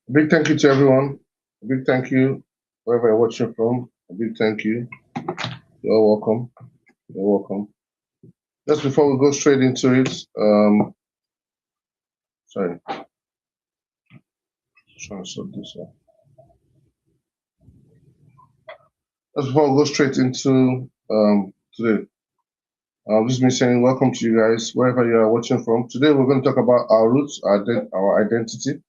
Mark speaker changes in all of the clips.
Speaker 1: A big thank you to everyone. A big thank you wherever you're watching from. A big thank you. You're welcome. You're welcome. Just before we go straight into it, sorry, trying to sort this out. Just before we go straight into today, this is me saying welcome to you guys wherever you are watching from. Today we're going to talk about our roots, our identity,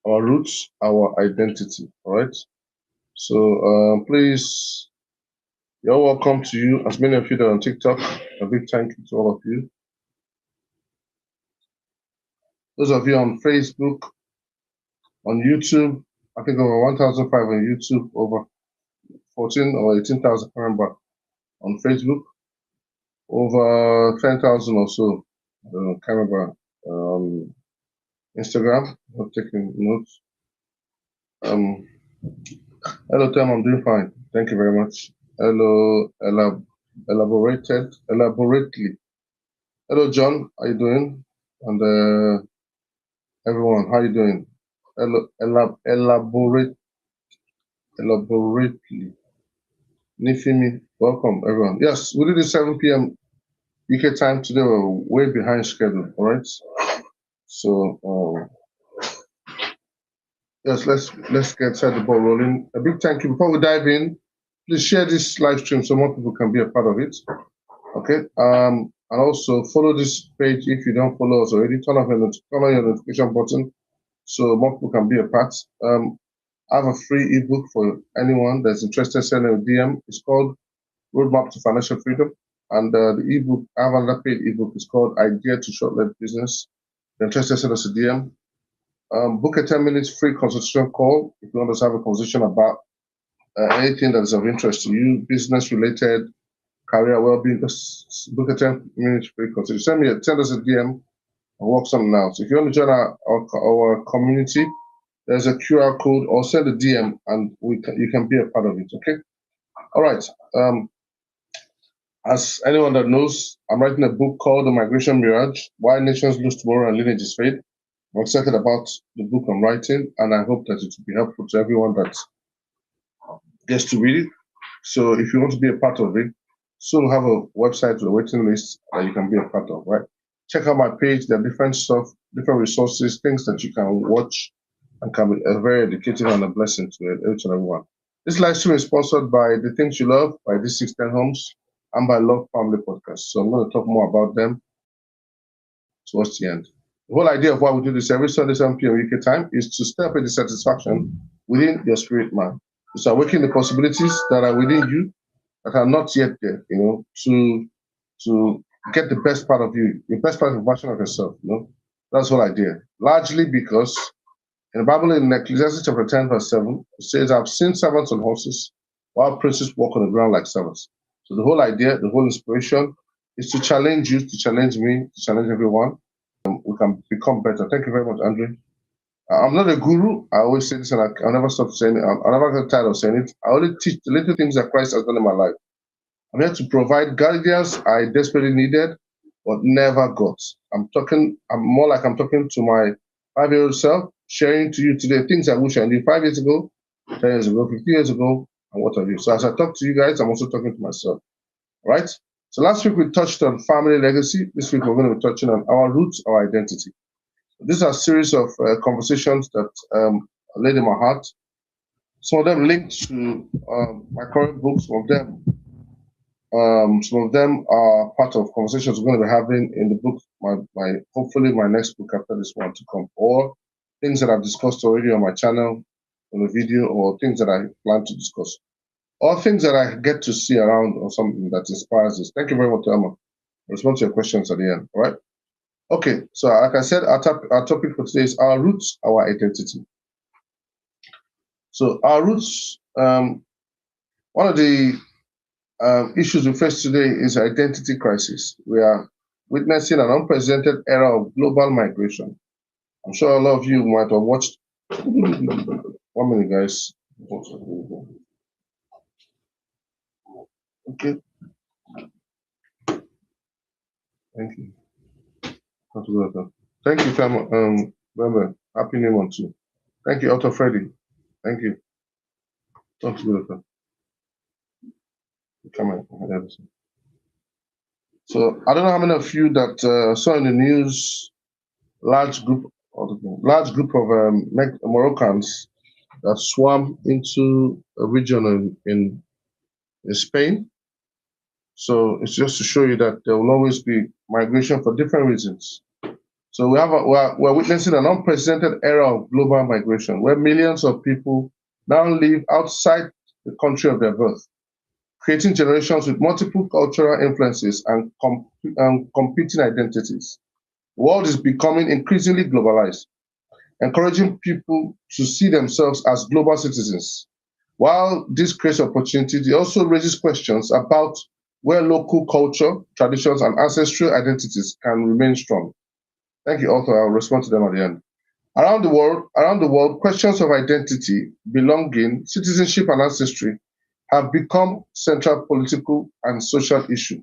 Speaker 1: our roots, our identity. All right. So please, you're welcome to you. As many of you that are on TikTok, a big thank you to all of you. Those of you on Facebook, on YouTube, I think over 1,005 on YouTube, over 14 or 18,000, I remember, on Facebook, over 10,000 or so, can't remember, Instagram, I'm taking notes. Hello, Tom, I'm doing fine. Thank you very much. Hello, elaborately. Hello, John, how you doing? And everyone, how you doing? Hello, elaborately. Nifimi, welcome everyone. Yes, we did it 7 p.m. UK time today. We're way behind schedule. All right. So yes, let's get the ball rolling. A big thank you. Before we dive in, please share this live stream so more people can be a part of it. Okay. And also follow this page if you don't follow us already. Turn on your notification button so more people can be a part. I have a free ebook for anyone that's interested in sending a DM. It's called Roadmap to Financial Freedom. And the ebook, I have another paid ebook. It's called Idea to Short-Lived Business. If you're interested, send us a DM. Book a 10 minutes free consultation call if you want us to have a conversation about anything that is of interest to you, business related, career well-being. Just book a 10 minutes free consultation. Send us a DM and work something out. So if you want to join our community, there's a QR code or send a DM and you can be a part of it. Okay. All right. As anyone that knows, I'm writing a book called The Migration Mirage: Why Nations Lose Tomorrow and Lineages Fade. I'm excited about the book I'm writing, and I hope that it will be helpful to everyone that gets to read it. So if you want to be a part of it, soon have a website with a waiting list that you can be a part of, right? Check out my page. There are different stuff, different resources, things that you can watch and can be very educative and a blessing to each and everyone. This live stream is sponsored by The Things You Love by D610 Homes and by Love Family Podcast. So I'm going to talk more about them towards the end. The whole idea of why we do this every Sunday, 7 p.m. UK time is to step into satisfaction within your spirit man. It's awakening the possibilities that are within you that are not yet there, to get the best part of you, the best part of version of yourself, That's the whole idea. Largely because in the Bible, in Ecclesiastes chapter 10, verse 7, it says, I've seen servants on horses, while princes walk on the ground like servants. So the whole idea, the whole inspiration is to challenge you, to challenge me, to challenge everyone. We can become better. Thank you very much, Andre. I'm not a guru. I always say this, and I'll never stop saying it. I'll never get tired of saying it. I only teach the little things that Christ has done in my life. I'm here to provide guidance I desperately needed, but never got. I'm more talking to my 5-year-old self, sharing to you today things I wish I knew 5 years ago, 10 years ago, 15 years ago, and what have you. So as I talk to you guys, I'm also talking to myself. Right? So last week we touched on family legacy. This week we're going to be touching on our roots, our identity. These are a series of conversations that laid in my heart. Some of them linked to my current books. Some of them are part of conversations we're going to be having in the book, hopefully my next book after this one to come, or things that I've discussed already on my channel, on the video, or things that I plan to discuss, or things that I get to see around, or something that inspires us. Thank you very much, Emma. I'll respond to your questions at the end. All right. Okay. So, like I said, our topic for today is our roots, our identity. So, our roots. One of the issues we face today is identity crisis. We are witnessing an unprecedented era of global migration. I'm sure a lot of you might have watched. 1 minute, guys. Okay. Thank you. Thank you, Sam. Remember, happy new one too. Thank you, Otto Freddy. Thank you. Talk to you. Come on. So I don't know how many of you that saw in the news large group of Moroccans that swam into a region in Spain. So it's just to show you that there will always be migration for different reasons. So we're witnessing an unprecedented era of global migration where millions of people now live outside the country of their birth, creating generations with multiple cultural influences and competing identities. The world is becoming increasingly globalized, encouraging people to see themselves as global citizens. While this creates opportunities, it also raises questions about where local culture, traditions, and ancestral identities can remain strong. Thank you, Arthur. I'll respond to them at the end. Around the world, questions of identity, belonging, citizenship, and ancestry have become central political and social issue,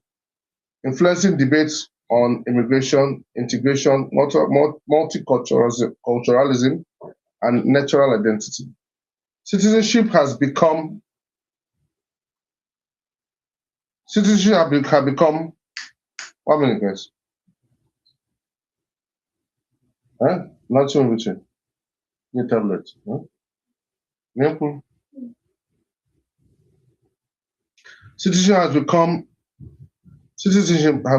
Speaker 1: influencing debates on immigration, integration, multiculturalism, and natural identity. Citizenship has become one minute, guys. Huh? Not so much. New tablet. Huh? Citizenship has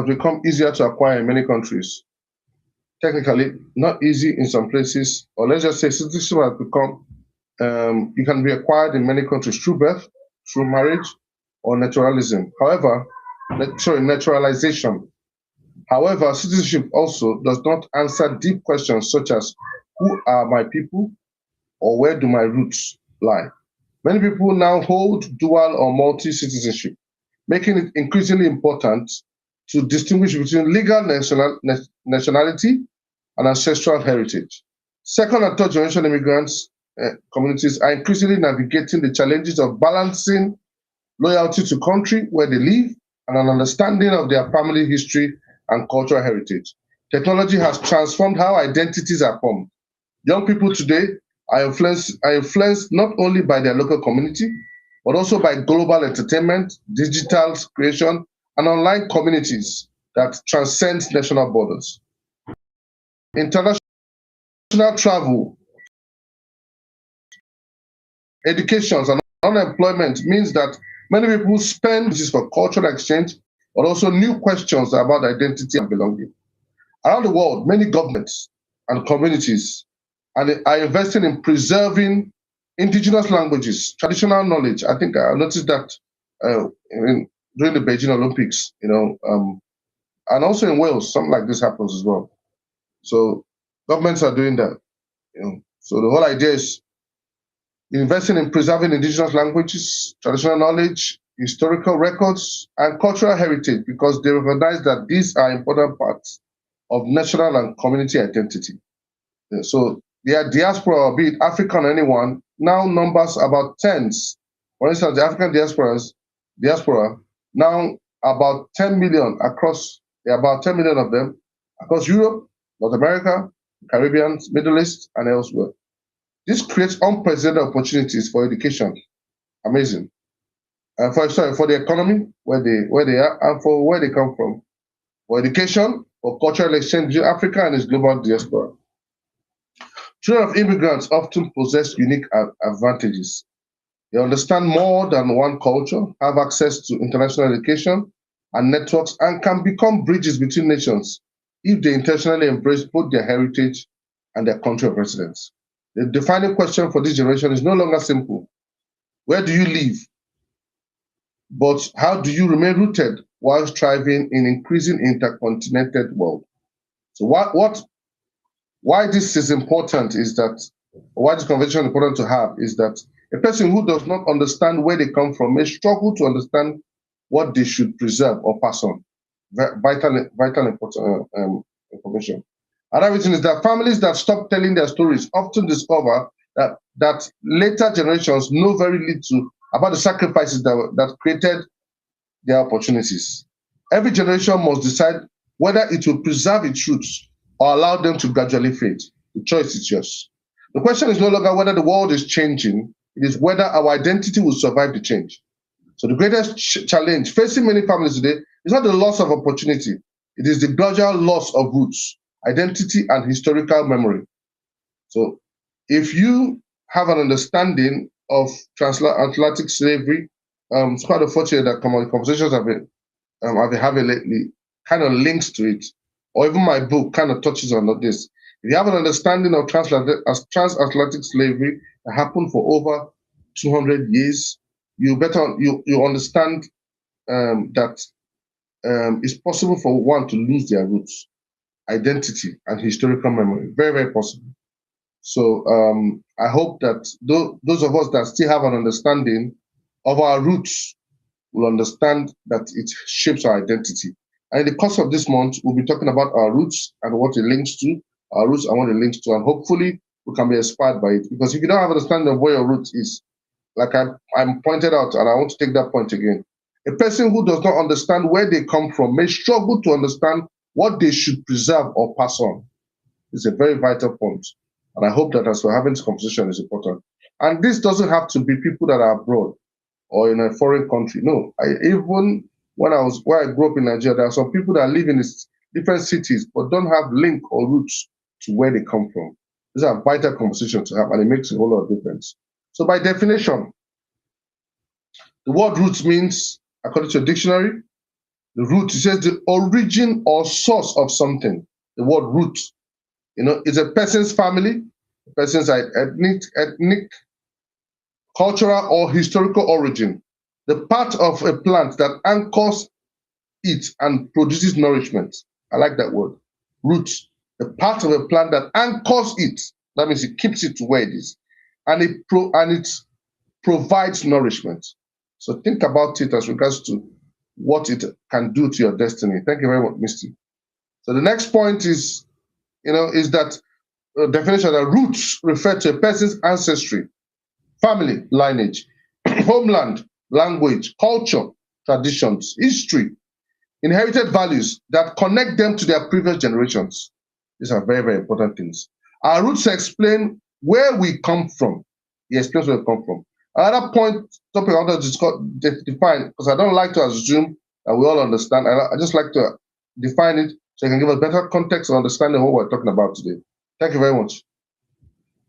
Speaker 1: become easier to acquire in many countries. Technically, not easy in some places, or let's just say citizenship has become it can be acquired in many countries through birth, through marriage, or naturalism. However, naturalization. However, citizenship also does not answer deep questions such as who are my people or where do my roots lie. Many people now hold dual or multi-citizenship, making it increasingly important to distinguish between legal nationality and ancestral heritage. Second and third generation immigrants communities are increasingly navigating the challenges of balancing loyalty to country where they live and an understanding of their family history and cultural heritage. Technology has transformed how identities are formed. Young people today are influenced not only by their local community, but also by global entertainment, digital creation, and online communities that transcend national borders. International travel, education, and unemployment means that many people spend this for cultural exchange, but also new questions about identity and belonging. Around the world, many governments and communities are investing in preserving indigenous languages, traditional knowledge. I think I noticed that during the Beijing Olympics, and also in Wales, something like this happens as well. So governments are doing that. So the whole idea is investing in preserving indigenous languages, traditional knowledge, historical records, and cultural heritage because they recognize that these are important parts of national and community identity. So their diaspora, be it African or anyone, now numbers about tens. For instance, the African diaspora now about 10 million across, there are about 10 million of them across Europe, North America, Caribbean, Middle East, and elsewhere. This creates unprecedented opportunities for education. Amazing. For the economy, where they are, and for where they come from. For education, for cultural exchange between Africa and its global diaspora. Children of immigrants often possess unique advantages. They understand more than one culture, have access to international education and networks, and can become bridges between nations if they intentionally embrace both their heritage and their country of residence. The defining question for this generation is no longer simple. Where do you live? But how do you remain rooted while striving in increasing intercontinental world? So why this is important is that, why this conversation is important to have is that a person who does not understand where they come from may struggle to understand what they should preserve or pass on. Vital important information. Another reason is that families that stop telling their stories often discover that later generations know very little about the sacrifices that created their opportunities. Every generation must decide whether it will preserve its roots or allow them to gradually fade. The choice is yours. The question is no longer whether the world is changing, it is whether our identity will survive the change. So the greatest challenge facing many families today is not the loss of opportunity, it is the gradual loss of roots, identity, and historical memory. So if you have an understanding of transatlantic slavery, it's quite unfortunate that conversations I've been having lately kind of links to it, or even my book kind of touches on this. If you have an understanding of transatlantic slavery that happened for over 200 years, you understand that it's possible for one to lose their roots, identity, and historical memory. Very, very possible. So I hope that those of us that still have an understanding of our roots will understand that it shapes our identity. And in the course of this month, we'll be talking about our roots and what it links to, our roots and what it links to, and hopefully we can be inspired by it. Because if you don't have an understanding of where your roots is, like I'm pointed out, and I want to take that point again, a person who does not understand where they come from may struggle to understand what they should preserve or pass on. It's a very vital point. And I hope that as we're having this conversation is important. And this doesn't have to be people that are abroad or in a foreign country. No, even where I grew up in Nigeria, there are some people that live in different cities but don't have link or roots to where they come from. These are vital conversations to have, and it makes a whole lot of difference. So by definition, the word roots means, according to a dictionary, the root, it says the origin or source of something. The word root, is a person's family, a person's ethnic, cultural, or historical origin, the part of a plant that anchors it and produces nourishment. I like that word. Root, the part of a plant that anchors it. That means it keeps it to where it is, and it provides nourishment. So think about it as regards to what it can do to your destiny. Thank you very much, Misty. So the next point is that definition that roots refer to a person's ancestry, family, lineage, homeland, language, culture, traditions, history, inherited values that connect them to their previous generations. These are very, very important things. Our roots explain where we come from. It explains where we come from. Another topic I want to define, because I don't like to assume that we all understand. I just like to define it so you can give a better context and understanding of what we're talking about today. Thank you very much.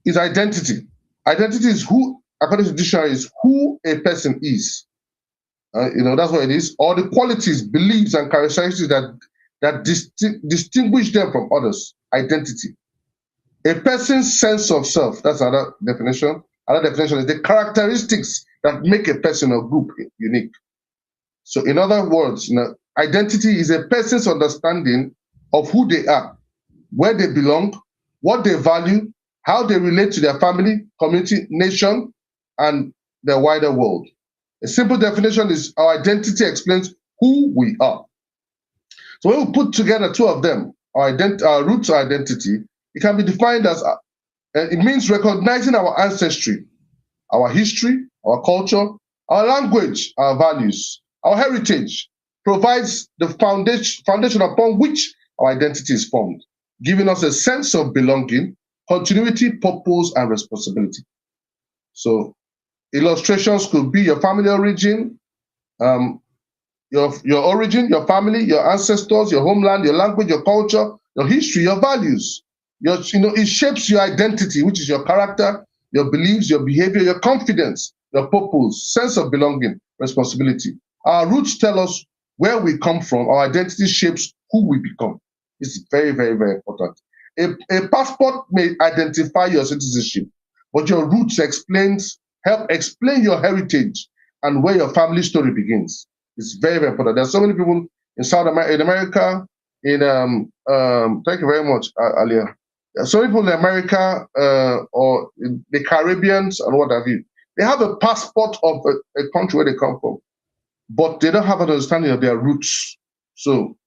Speaker 1: Is identity. Identity is who, according to the dictionary, is who a person is. That's what it is. Or the qualities, beliefs, and characteristics that distinguish them from others. Identity. A person's sense of self. That's another definition. Another definition is the characteristics that make a person or group unique. So in other words, identity is a person's understanding of who they are, where they belong, what they value, how they relate to their family, community, nation, and the wider world. A simple definition is our identity explains who we are. So when we put together two of them, our roots or identity, it can be defined as, it means recognizing our ancestry, our history, our culture, our language, our values, our heritage, provides the foundation upon which our identity is formed, giving us a sense of belonging, continuity, purpose, and responsibility. So illustrations could be your family origin, your origin, your family, your ancestors, your homeland, your language, your culture, your history, your values. It shapes your identity, which is your character, your beliefs, your behavior, your confidence, your purpose, sense of belonging, responsibility. Our roots tell us where we come from. Our identity shapes who we become. It's very, very, very important. A passport may identify your citizenship, but your roots help explain your heritage and where your family story begins. It's very, very important. There's so many people in America, thank you very much, Alia. So people in America or in the Caribbeans and what have you, they have a passport of a country where they come from, but they don't have an understanding of their roots. So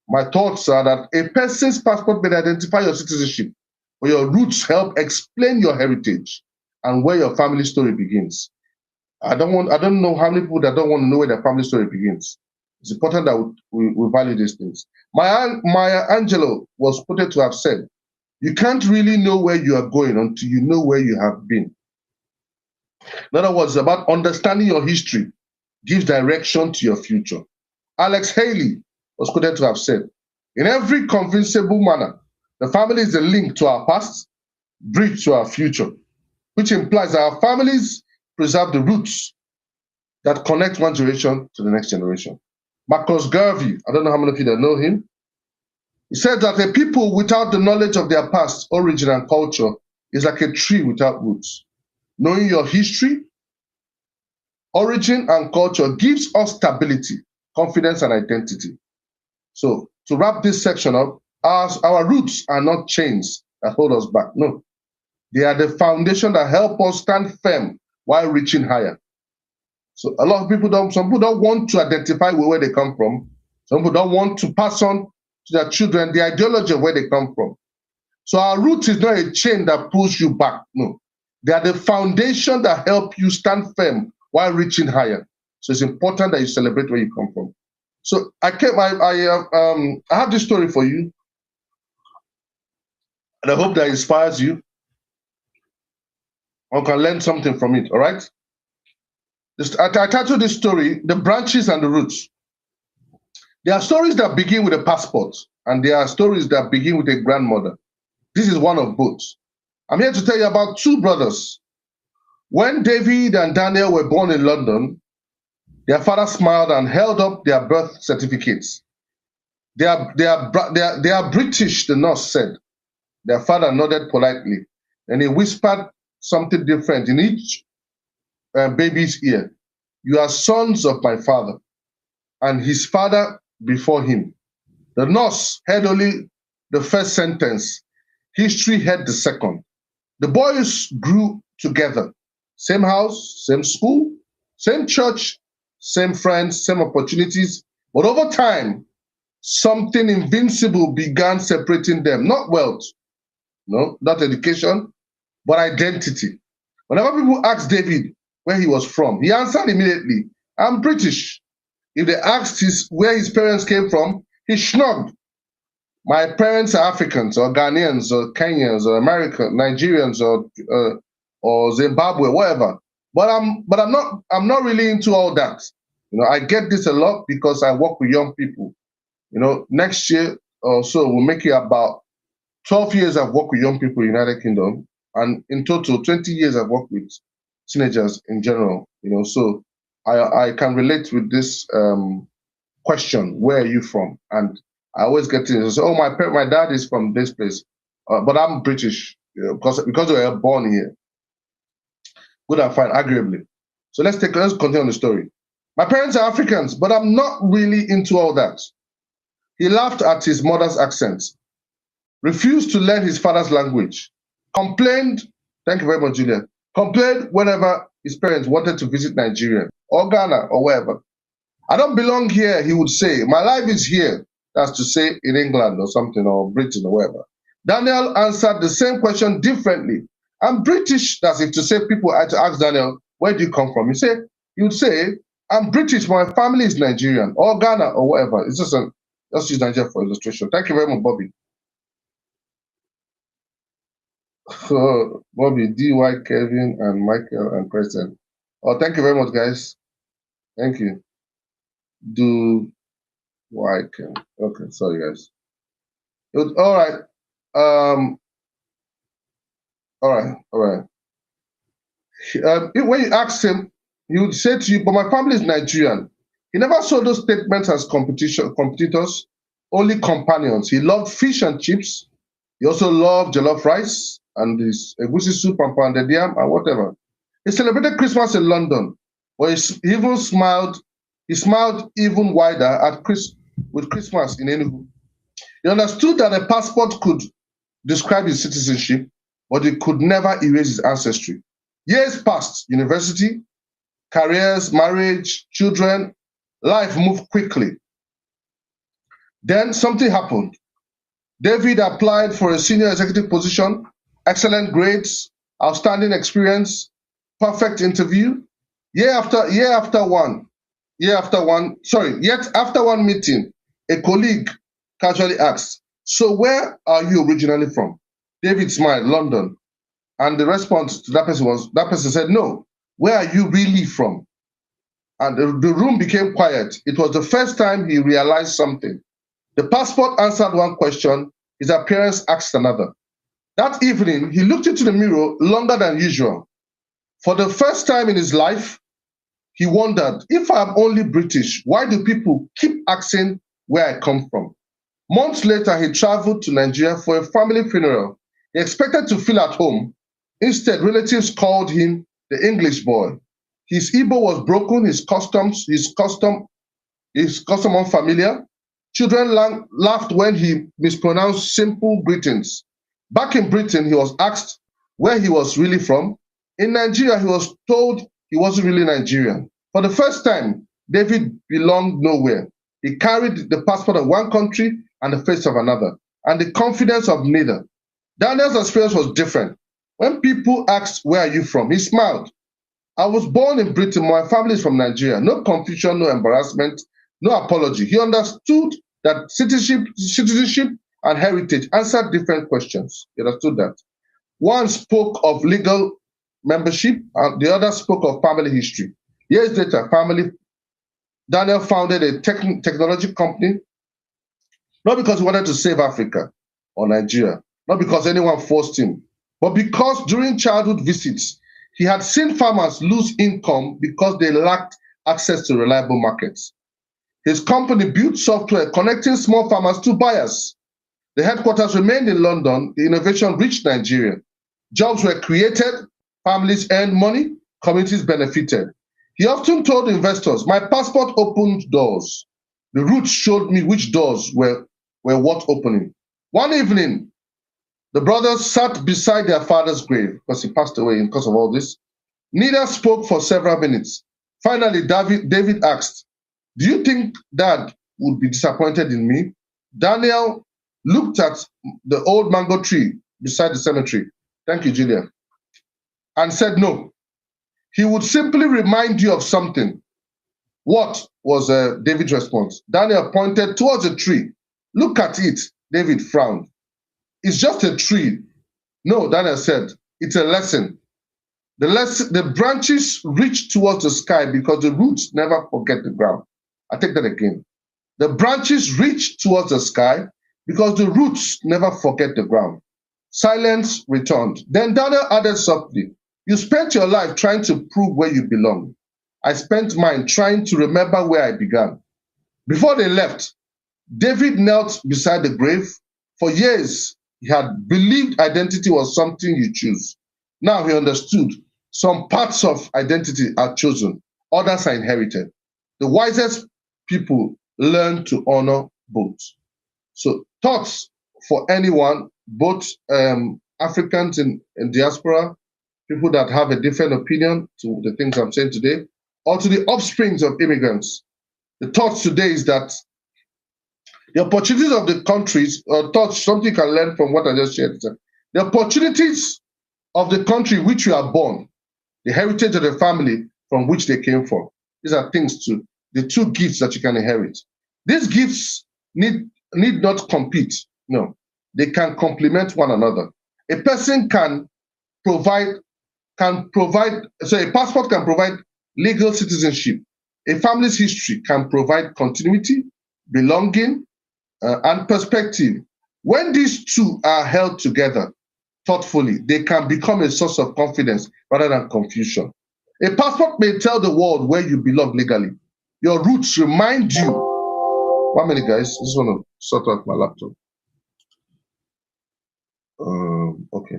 Speaker 1: my thoughts are that a person's passport may identify your citizenship, but your roots help explain your heritage and where your family story begins. I don't know how many people that don't want to know where their family story begins. It's important that we value these things. Maya Angelou was quoted to have said You can't really know where you are going until you know where you have been. In other words, it's about understanding your history gives direction to your future. Alex Haley was quoted to have said, in every convincible manner, the family is a link to our past, bridge to our future, which implies that our families preserve the roots that connect one generation to the next generation. Marcus Garvey, I don't know how many of you that know him, he said that a people without the knowledge of their past, origin, and culture is like a tree without roots. Knowing your history, origin, and culture gives us stability, confidence, and identity. So to wrap this section up, our roots are not chains that hold us back. No, they are the foundation that help us stand firm while reaching higher. So a lot of people some people don't want to identify with where they come from. Some people don't want to pass on to their children the ideology of where they come from. So our roots is not a chain that pulls you back. No, they are the foundation that help you stand firm while reaching higher. So it's important that you celebrate where you come from. So I have this story for you, and I hope that inspires you or can learn something from it. All right. I titled this story, The Branches and the Roots. There are stories that begin with a passport, and there are stories that begin with a grandmother. This is one of both. I'm here to tell you about two brothers. When David and Daniel were born in London, their father smiled and held up their birth certificates. They are British, the nurse said. Their father nodded politely, and he whispered something different in each baby's ear. You are sons of my father, and his father before him. The nurse heard only the first sentence. History heard the second. The boys grew together. Same house, same school, same church, same friends, same opportunities. But over time, something invincible began separating them. Not wealth, no, not education, but identity. Whenever people asked David where he was from, he answered immediately, I'm British. If they asked where his parents came from, he shrugged. My parents are Africans or Ghanaians or Kenyans or Americans, Nigerians or Zimbabwe, whatever. But I'm not really into all that. I get this a lot because I work with young people. Next year or so we'll make it about 12 years I've worked with young people in the United Kingdom, and in total 20 years I've worked with teenagers in general. So I can relate with this question, where are you from? And I always get to say, oh, my dad is from this place, but I'm British, because we were born here. Good and fine, arguably. So let's continue on the story. My parents are Africans, but I'm not really into all that. He laughed at his mother's accent, refused to learn his father's language, complained, thank you very much, Julia, complained whenever his parents wanted to visit Nigeria or Ghana or wherever. I don't belong here, he would say. My life is here. That's to say in England or something, or Britain or wherever. Daniel answered the same question differently. I'm British. That's if to say people had to ask Daniel, where do you come from? He would say, I'm British, my family is Nigerian or Ghana or whatever. It's just let's use Nigeria for illustration. Thank you very much, Bobby. Bobby, DY, Kevin, and Michael, and Preston. Oh, thank you very much, guys. Thank you. Okay, sorry, guys. All right. All right. When you ask him, he would say to you, but my family is Nigerian. He never saw those statements as competitors, only companions. He loved fish and chips. He also loved jollof rice and this egusi soup and pounded yam and whatever. He celebrated Christmas in London, where he even smiled. He smiled even wider with Christmas in Enugu. He understood that a passport could describe his citizenship, but it could never erase his ancestry. Years passed, university, careers, marriage, children, life moved quickly. Then something happened. David applied for a senior executive position, excellent grades, outstanding experience, perfect interview. Yet after one meeting, a colleague casually asked, so where are you originally from? David smiled, London. And the response to that person said, no, where are you really from? And the room became quiet. It was the first time he realized something. The passport answered one question, his appearance asked another. That evening, he looked into the mirror longer than usual. For the first time in his life, he wondered, if I'm only British, why do people keep asking where I come from? Months later, he traveled to Nigeria for a family funeral. He expected to feel at home. Instead, relatives called him the English boy. His Igbo was broken, his custom unfamiliar. Children laughed when he mispronounced simple greetings. Back in Britain, he was asked where he was really from. In Nigeria, he was told he wasn't really Nigerian. For the first time, David belonged nowhere. He carried the passport of one country and the face of another, and the confidence of neither. Daniel's experience was different. When people asked, where are you from? He smiled. I was born in Britain. My family is from Nigeria. No confusion, no embarrassment, no apology. He understood that citizenship and heritage answered different questions. He understood that. One spoke of legal membership, and the other spoke of family history. Years later, Daniel founded a technology company, not because he wanted to save Africa or Nigeria, not because anyone forced him, but because during childhood visits, he had seen farmers lose income because they lacked access to reliable markets. His company built software connecting small farmers to buyers. The headquarters remained in London. The innovation reached Nigeria. Jobs were created, families earned money, communities benefited. He often told investors, my passport opened doors. The route showed me which doors were worth opening. One evening, the brothers sat beside their father's grave because he passed away because of all this. Neither spoke for several minutes. Finally, David asked, do you think Dad would be disappointed in me? Daniel looked at the old mango tree beside the cemetery. Thank you, Julia. And said no. He would simply remind you of something. What was David's response? Daniel pointed towards a tree. Look at it. David frowned. It's just a tree. No, Daniel said, it's a lesson. The branches reach towards the sky because the roots never forget the ground. I take that again. The branches reach towards the sky because the roots never forget the ground. Silence returned. Then Daniel added softly, you spent your life trying to prove where you belong. I spent mine trying to remember where I began. Before they left, David knelt beside the grave. For years, he had believed identity was something you choose. Now he understood some parts of identity are chosen, others are inherited. The wisest people learn to honor both. So thoughts for anyone, both Africans in diaspora, people that have a different opinion to the things I'm saying today, or to the offsprings of immigrants. The thoughts today is that the opportunities of the countries, or thoughts, something you can learn from what I just shared. The opportunities of the country in which you are born, the heritage of the family from which they came from. These are things too. The two gifts that you can inherit. These gifts need not compete. No, they can complement one another. A person can provide, so a passport can provide legal citizenship. A family's history can provide continuity, belonging, and perspective. When these two are held together thoughtfully, they can become a source of confidence rather than confusion. A passport may tell the world where you belong legally. Your roots remind you. 1 minute, guys. I just want to sort out my laptop. Okay.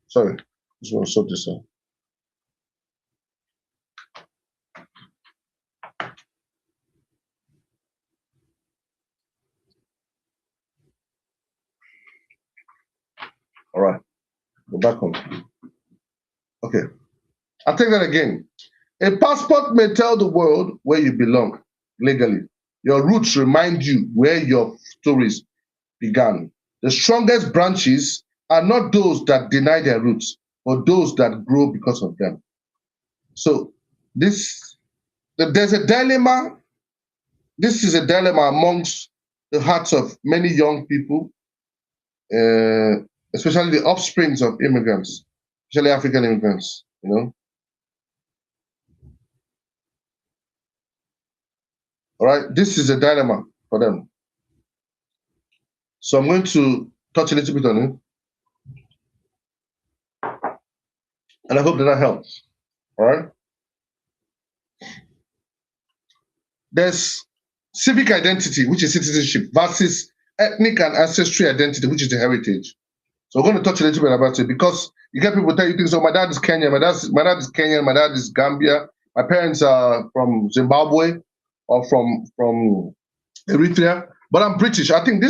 Speaker 1: Sorry. Just want to sort this out. All right. Go back on. Okay. I'll take that again. A passport may tell the world where you belong legally. Your roots remind you where your stories began. The strongest branches are not those that deny their roots, but those that grow because of them. So there's a dilemma. This is a dilemma amongst the hearts of many young people. especially the offsprings of immigrants, especially African immigrants, All right, this is a dilemma for them. So I'm going to touch a little bit on it, and I hope that helps. All right. There's civic identity, which is citizenship, versus ethnic and ancestry identity, which is the heritage. So we're going to touch a little bit about it because you get people tell you things. So my dad is Kenyan, my dad is Kenyan, my dad is Gambia, my parents are from Zimbabwe or from Eritrea, but I'm British. I think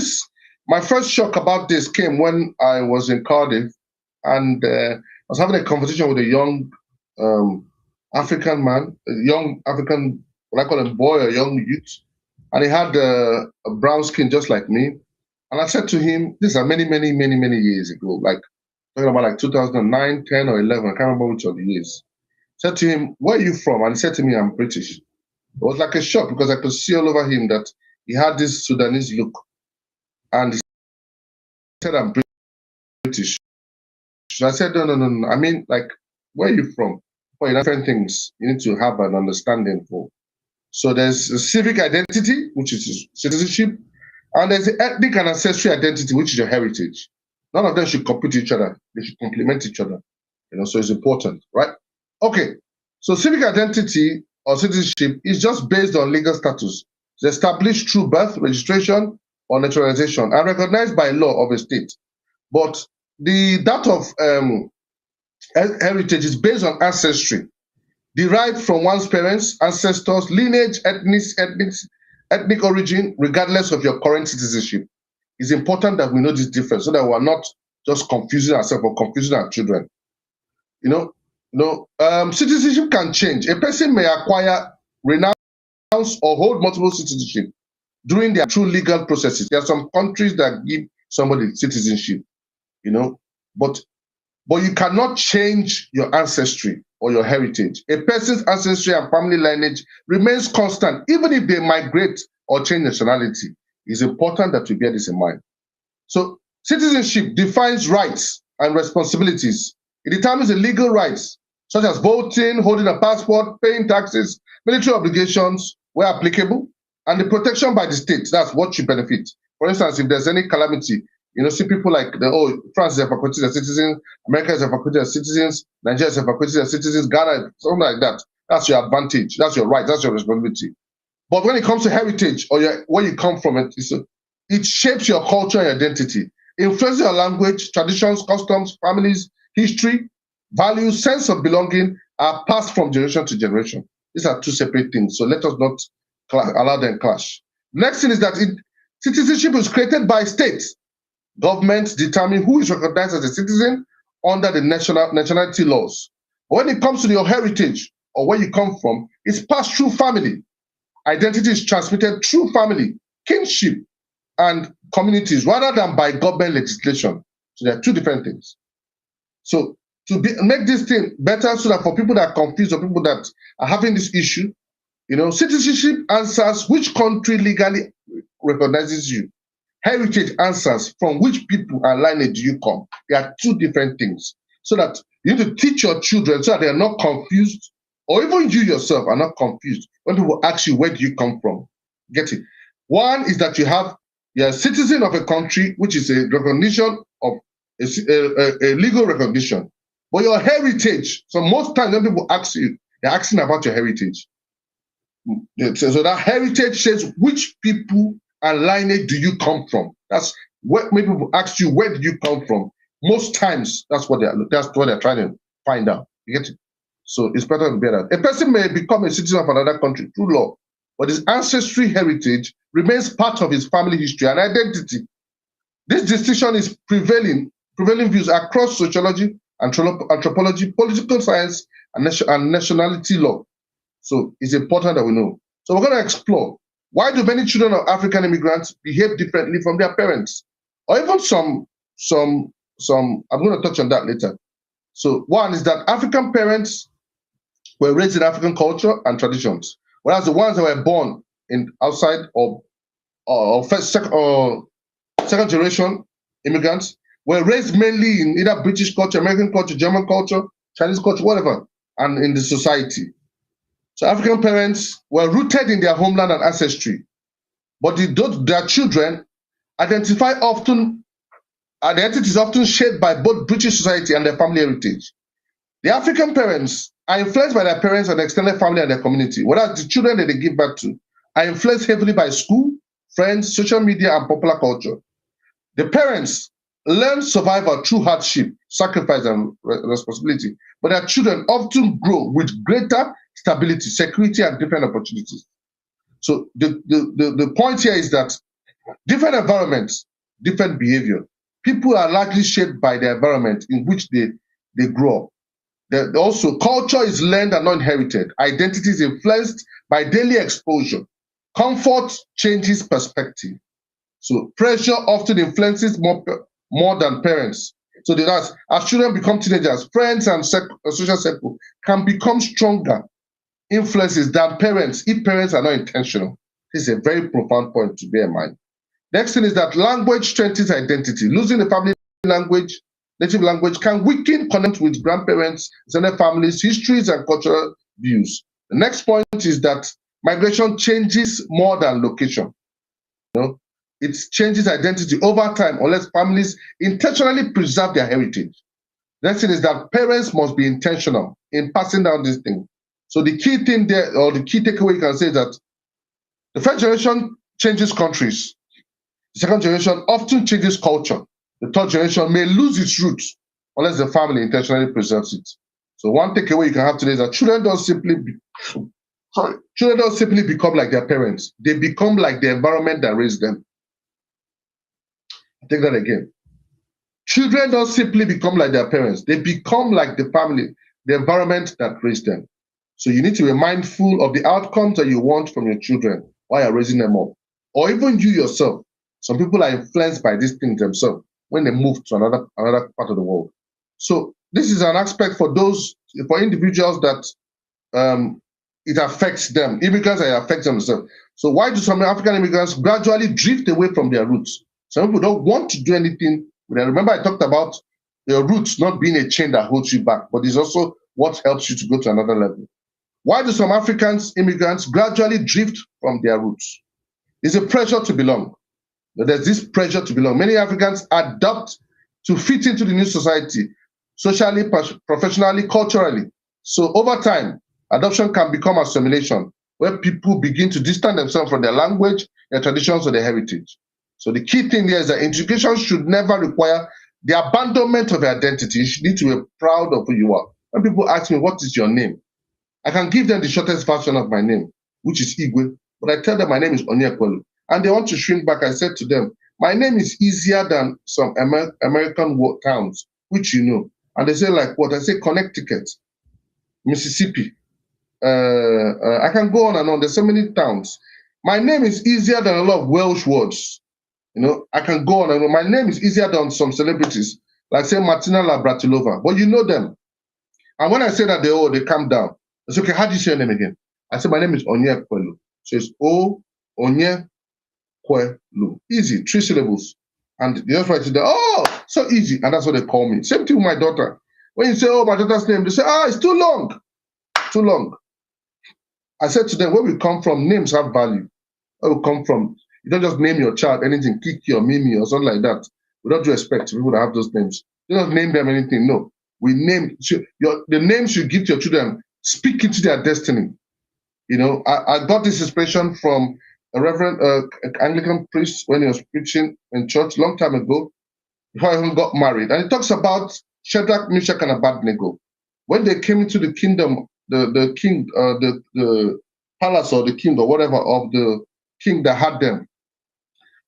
Speaker 1: my first shock about this came when I was in Cardiff and I was having a conversation with a young African man, a young African, what I call him boy, a young youth, and he had a brown skin just like me. And I said to him, these are many, many, many, many years ago, like talking about like 2009, 10, or 11, I can't remember which of the years. I said to him, where are you from? And he said to me, I'm British. It was like a shock because I could see all over him that he had this Sudanese look. And he said, I'm British. So I said, no. I mean, like, where are you from? Well, different things you need to have an understanding for. So there's a civic identity, which is citizenship, and there's the ethnic and ancestral identity, which is your heritage. None of them should compete each other. They should complement each other. So it's important, right? Okay. So civic identity or citizenship is just based on legal status. It's established through birth, registration, or naturalization, and recognized by law of a state. But that of heritage is based on ancestry, derived from one's parents, ancestors, lineage, ethnic origin, regardless of your current citizenship. It's important that we know this difference so that we're not just confusing ourselves or confusing our children. Citizenship can change. A person may acquire, renounce, or hold multiple citizenship during their true legal processes. There are some countries that give somebody citizenship, but you cannot change your ancestry or your heritage. A person's ancestry and family lineage remains constant, even if they migrate or change nationality. It's important that we bear this in mind. So citizenship defines rights and responsibilities. It determines the legal rights, such as voting, holding a passport, paying taxes, military obligations where applicable, and the protection by the state. That's what you benefit. For instance, if there's any calamity, see people like France is evacuated as citizens, America is evacuated as citizens, Nigeria is evacuated as citizens, Ghana, something like that. That's your advantage. That's your right. That's your responsibility. But when it comes to heritage or where you come from, it shapes your culture and identity, influences your language, traditions, customs, families, history, values, sense of belonging are passed from generation to generation. These are two separate things. So let us not allow them clash. Next thing is that citizenship is created by states. Governments determine who is recognized as a citizen under the nationality laws. When it comes to your heritage or where you come from, it's passed through family. Identity is transmitted through family, kinship, and communities rather than by government legislation. So there are two different things. So make this thing better so that for people that are confused or people that are having this issue, citizenship answers which country legally recognizes you. Heritage answers from which people and lineage do you come. They are two different things. So that you need to teach your children so that they are not confused, or even you yourself are not confused when people ask you, where do you come from? Get it? One is that you're a citizen of a country, which is a recognition of a legal recognition. But your heritage, so most times when people ask you, they're asking about your heritage. So that heritage says which people and lineage do you come from? That's what many people ask you, where do you come from? Most times that's what they're trying to find out. You get it? So it's better to bear that. A person may become a citizen of another country through law, but his ancestry heritage remains part of his family history and identity. This distinction is prevailing views across sociology, anthropology, political science, and nationality law. So it's important that we know. So we're going to explore, why do many children of African immigrants behave differently from their parents? Or even some, I'm going to touch on that later. So one is that African parents were raised in African culture and traditions, whereas the ones that were born outside or second generation immigrants, were raised mainly in either British culture, American culture, German culture, Chinese culture, whatever, and in the society. So African parents were rooted in their homeland and ancestry, but their children identify often, identity is often shaped by both British society and their family heritage. The African parents are influenced by their parents and extended family and their community, whereas the children that they give birth to are influenced heavily by school, friends, social media, and popular culture. The parents learn survival through hardship, sacrifice, and responsibility, but their children often grow with greater stability, security, and different opportunities. So the point here is that different environments, different behavior. People are largely shaped by the environment in which they grow up. Also, culture is learned and not inherited. Identity is influenced by daily exposure. Comfort changes perspective. So pressure often influences more than parents. So as children become teenagers, friends and social circle can become stronger influences than parents if parents are not intentional. This is a very profound point to bear in mind. Next thing is that language strengthens identity. Losing the family language, native language, can weaken connection with grandparents, extended families, histories, and cultural views. The next point is that migration changes more than location. It changes identity over time unless families intentionally preserve their heritage. Next thing is that parents must be intentional in passing down this thing. So the key thing there, or the key takeaway you can say, is that the first generation changes countries. The second generation often changes culture. The third generation may lose its roots unless the family intentionally preserves it. So one takeaway you can have today is that children don't simply become like their parents. They become like the environment that raised them. I'll take that again. Children don't simply become like their parents. They become like the family, the environment that raised them. So you need to be mindful of the outcomes that you want from your children while you're raising them up. Or even you yourself. Some people are influenced by these things themselves when they move to another part of the world. So this is an aspect for individuals that it affects them. Immigrants, it affects themselves. So why do some African immigrants gradually drift away from their roots? Some people don't want to do anything. Remember, I talked about your roots not being a chain that holds you back, but it's also what helps you to go to another level. Why do some African immigrants gradually drift from their roots? It's a pressure to belong. There's this pressure to belong. Many Africans adapt to fit into the new society, socially, professionally, culturally. So over time, adoption can become assimilation, where people begin to distance themselves from their language, their traditions, or their heritage. So the key thing here is that education should never require the abandonment of your identity. You should need to be proud of who you are. When people ask me, what is your name? I can give them the shortest version of my name, which is Igwe, but I tell them my name is Onyekwelu. And they want to shrink back. I said to them, my name is easier than some American towns, which you know. And they say, like what? I say Connecticut, Mississippi. I can go on and on. There's so many towns. My name is easier than a lot of Welsh words. I can go on and on. My name is easier than some celebrities, like say Martina Labratilova. But you know them. And when I say that, they calm down. I say, okay, how do you say your name again? I say, my name is Onyekwelu. So it's Onyekwelu. Easy, 3 syllables. And they just write it down. Oh, so easy. And that's what they call me. Same thing with my daughter. When you say, oh, my daughter's name, they say, it's too long. Too long. I said to them, where we come from, names have value. Where we come from, you don't just name your child anything, Kiki or Mimi or something like that. We don't do respect to people that have those names. You don't name them anything. No. We name the names you give to your children, speak into their destiny. I got this inspiration from a Reverend Anglican priest when he was preaching in church a long time ago, before I even got married. And he talks about Shadrach, Meshach, and Abednego. When they came into the kingdom, the king, the palace or the king or whatever of the king that had them,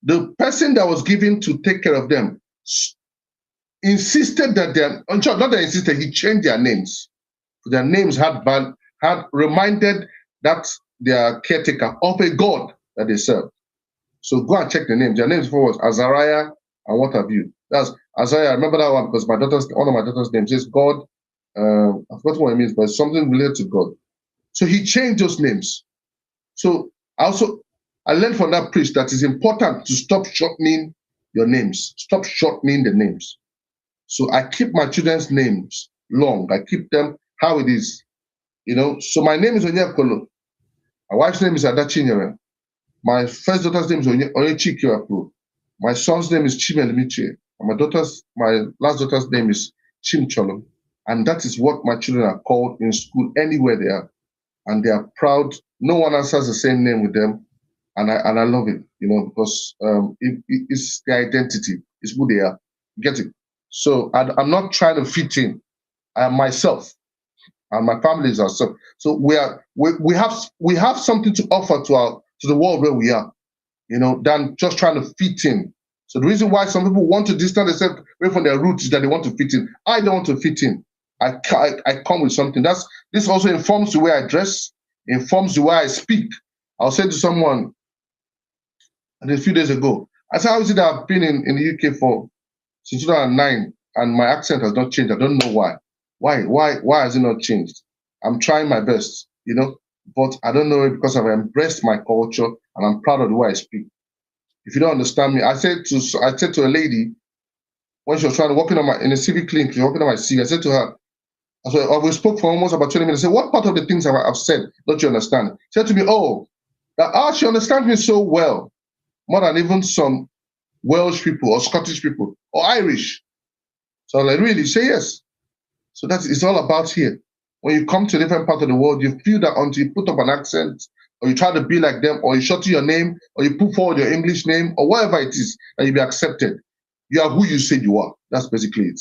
Speaker 1: the person that was given to take care of them insisted that he changed their names. Their names had reminded that they are caretaker of a God that they serve. So go and check the names. Their names before was Azariah and what have you. That's Azariah. I remember that one because one of my daughter's names is God. I forgot what it means, but it's something related to God. So he changed those names. So I learned from that priest that it's important to stop shortening your names. Stop shortening the names. So I keep my children's names long. I keep them how it is. So my name is Onyekwelu. My wife's name is Adachinyere. My first daughter's name is Onyechikiwapu. My son's name is Chimelimiche. And my last daughter's name is Chimcholo. And that is what my children are called in school anywhere they are. And they are proud. No one else has the same name with them. And I love it, because it's their identity. It's who they are. Get it? So I'm not trying to fit in. I am myself. And my family is ourselves. So we have something to offer to the world where we are, than just trying to fit in. So the reason why some people want to distance themselves away from their roots is that they want to fit in. I don't want to fit in. I come with something. This also informs the way I dress, informs the way I speak. I was saying to someone a few days ago, I said, how is it that I've been in the UK since 2009 and my accent has not changed? I don't know why. Why has it not changed? I'm trying my best, but I don't know it because I've embraced my culture and I'm proud of the way I speak. If you don't understand me, I said to a lady when she was working in a civic clinic, she was working on my CV. I said to her, we spoke for almost about 20 minutes. I said, what part of the things I've said don't you understand? She said to me, she understands me so well, more than even some Welsh people or Scottish people or Irish. So I'm like, really? Say yes. So it's all about here. When you come to a different part of the world, you feel that until you put up an accent, or you try to be like them, or you shorten your name, or you put forward your English name, or whatever it is, that you be accepted. You are who you say you are. That's basically it.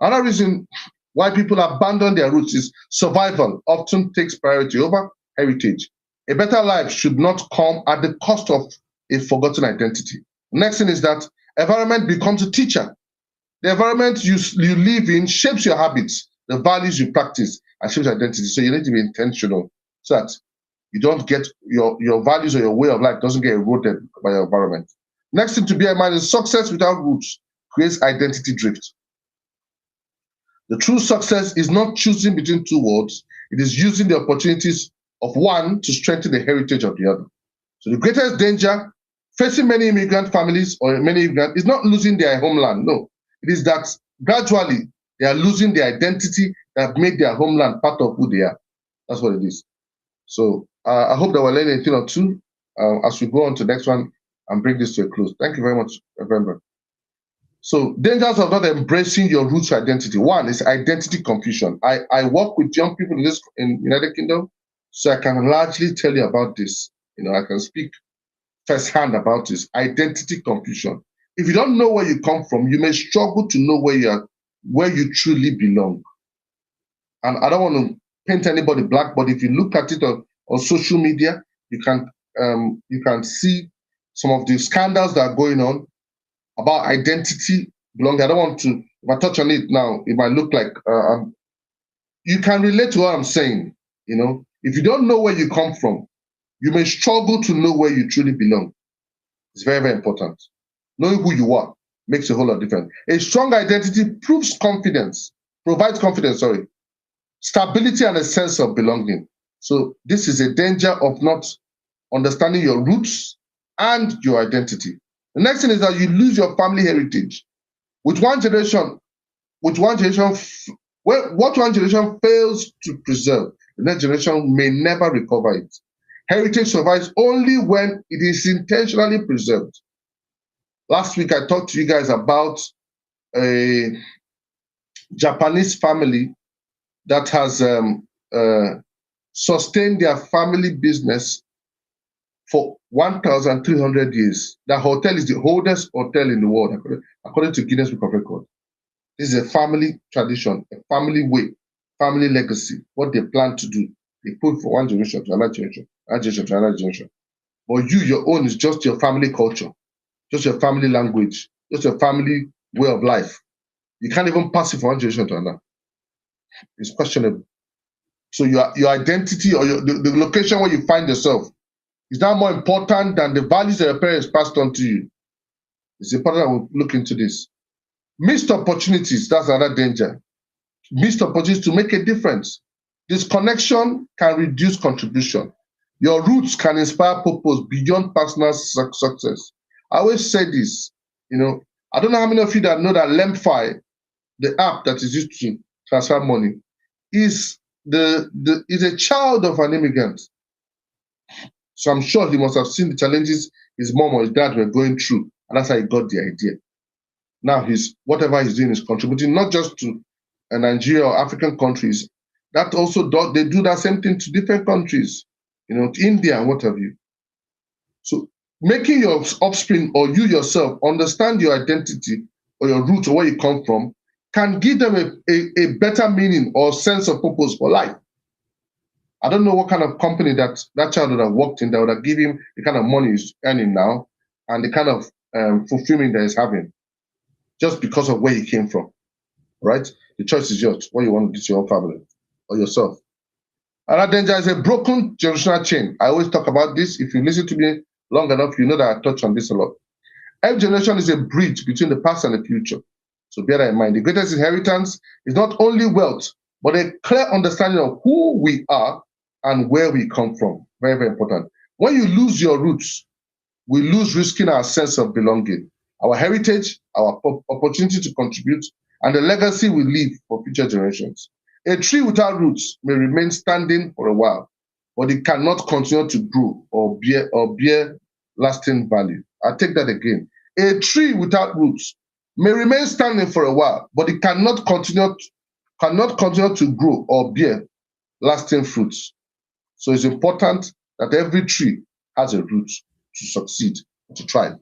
Speaker 1: Another reason why people abandon their roots is survival often takes priority over heritage. A better life should not come at the cost of a forgotten identity. Next thing is that environment becomes a teacher. The environment you live in shapes your habits, the values you practice, and shapes your identity. So you need to be intentional so that you don't get your values or your way of life doesn't get eroded by your environment. Next thing to bear in mind is success without roots creates identity drift. The true success is not choosing between two worlds. It is using the opportunities of one to strengthen the heritage of the other. So the greatest danger facing many immigrant families or many immigrants is not losing their homeland. No, it is that gradually they are losing the identity that have made their homeland part of who they are. That's what it is. So I hope that we're learning a thing or two as we go on to the next one and bring this to a close. Thank you very much, November. So dangers of not embracing your roots identity. One is identity confusion. I work with young people in United Kingdom, so I can largely tell you about this. I can speak firsthand about this. Identity confusion. If you don't know where you come from, you may struggle to know where you truly belong. And I don't want to paint anybody black, but if you look at it on social media, you can see some of the scandals that are going on about identity belonging. I don't want to, if I touch on it now, it might look like you can relate to what I'm saying. If you don't know where you come from, you may struggle to know where you truly belong. It's very, very important. Knowing who you are makes a whole lot of difference. A strong identity provides confidence, stability and a sense of belonging. So this is a danger of not understanding your roots and your identity. The next thing is that you lose your family heritage. What one generation fails to preserve, the next generation may never recover it. Heritage survives only when it is intentionally preserved. Last week, I talked to you guys about a Japanese family that has sustained their family business for 1,300 years. The hotel is the oldest hotel in the world, according to Guinness Book of Records. This is a family tradition, a family way, family legacy, what they plan to do. They put for one generation to another generation, another generation to another generation. But your own is just your family culture, just your family language, just your family way of life. You can't even pass it from one generation to another. It's questionable. So your identity or the location where you find yourself is that more important than the values that your parents passed on to you? It's important that we look into this. Missed opportunities, that's another danger. Missed opportunities to make a difference. Disconnection can reduce contribution. Your roots can inspire purpose beyond personal success. I always say this, I don't know how many of you that know that Lemfi, the app that is used to transfer money, is a child of an immigrant. So I'm sure he must have seen the challenges his mom or his dad were going through, and that's how he got the idea. Now whatever he's doing is contributing not just to Nigeria or African countries. That also they do that same thing to different countries, to India and what have you. So making your offspring or you yourself understand your identity or your roots or where you come from can give them a better meaning or sense of purpose for life. I don't know what kind of company that child would have worked in that would have given him the kind of money he's earning now and the kind of fulfillment that he's having just because of where he came from, right? The choice is yours, what you want to do to your own family or yourself. And then there is a broken generational chain. I always talk about this. If you listen to me long enough, you know that I touch on this a lot. Every generation is a bridge between the past and the future. So bear that in mind. The greatest inheritance is not only wealth, but a clear understanding of who we are and where we come from. Very, very important. When you lose your roots, we lose risking our sense of belonging, our heritage, our opportunity to contribute, and the legacy we leave for future generations. A tree without roots may remain standing for a while, but it cannot continue to grow or bear lasting value. I'll take that again. A tree without roots may remain standing for a while, but it cannot continue to grow or bear lasting fruits. So it's important that every tree has a root to succeed, to thrive.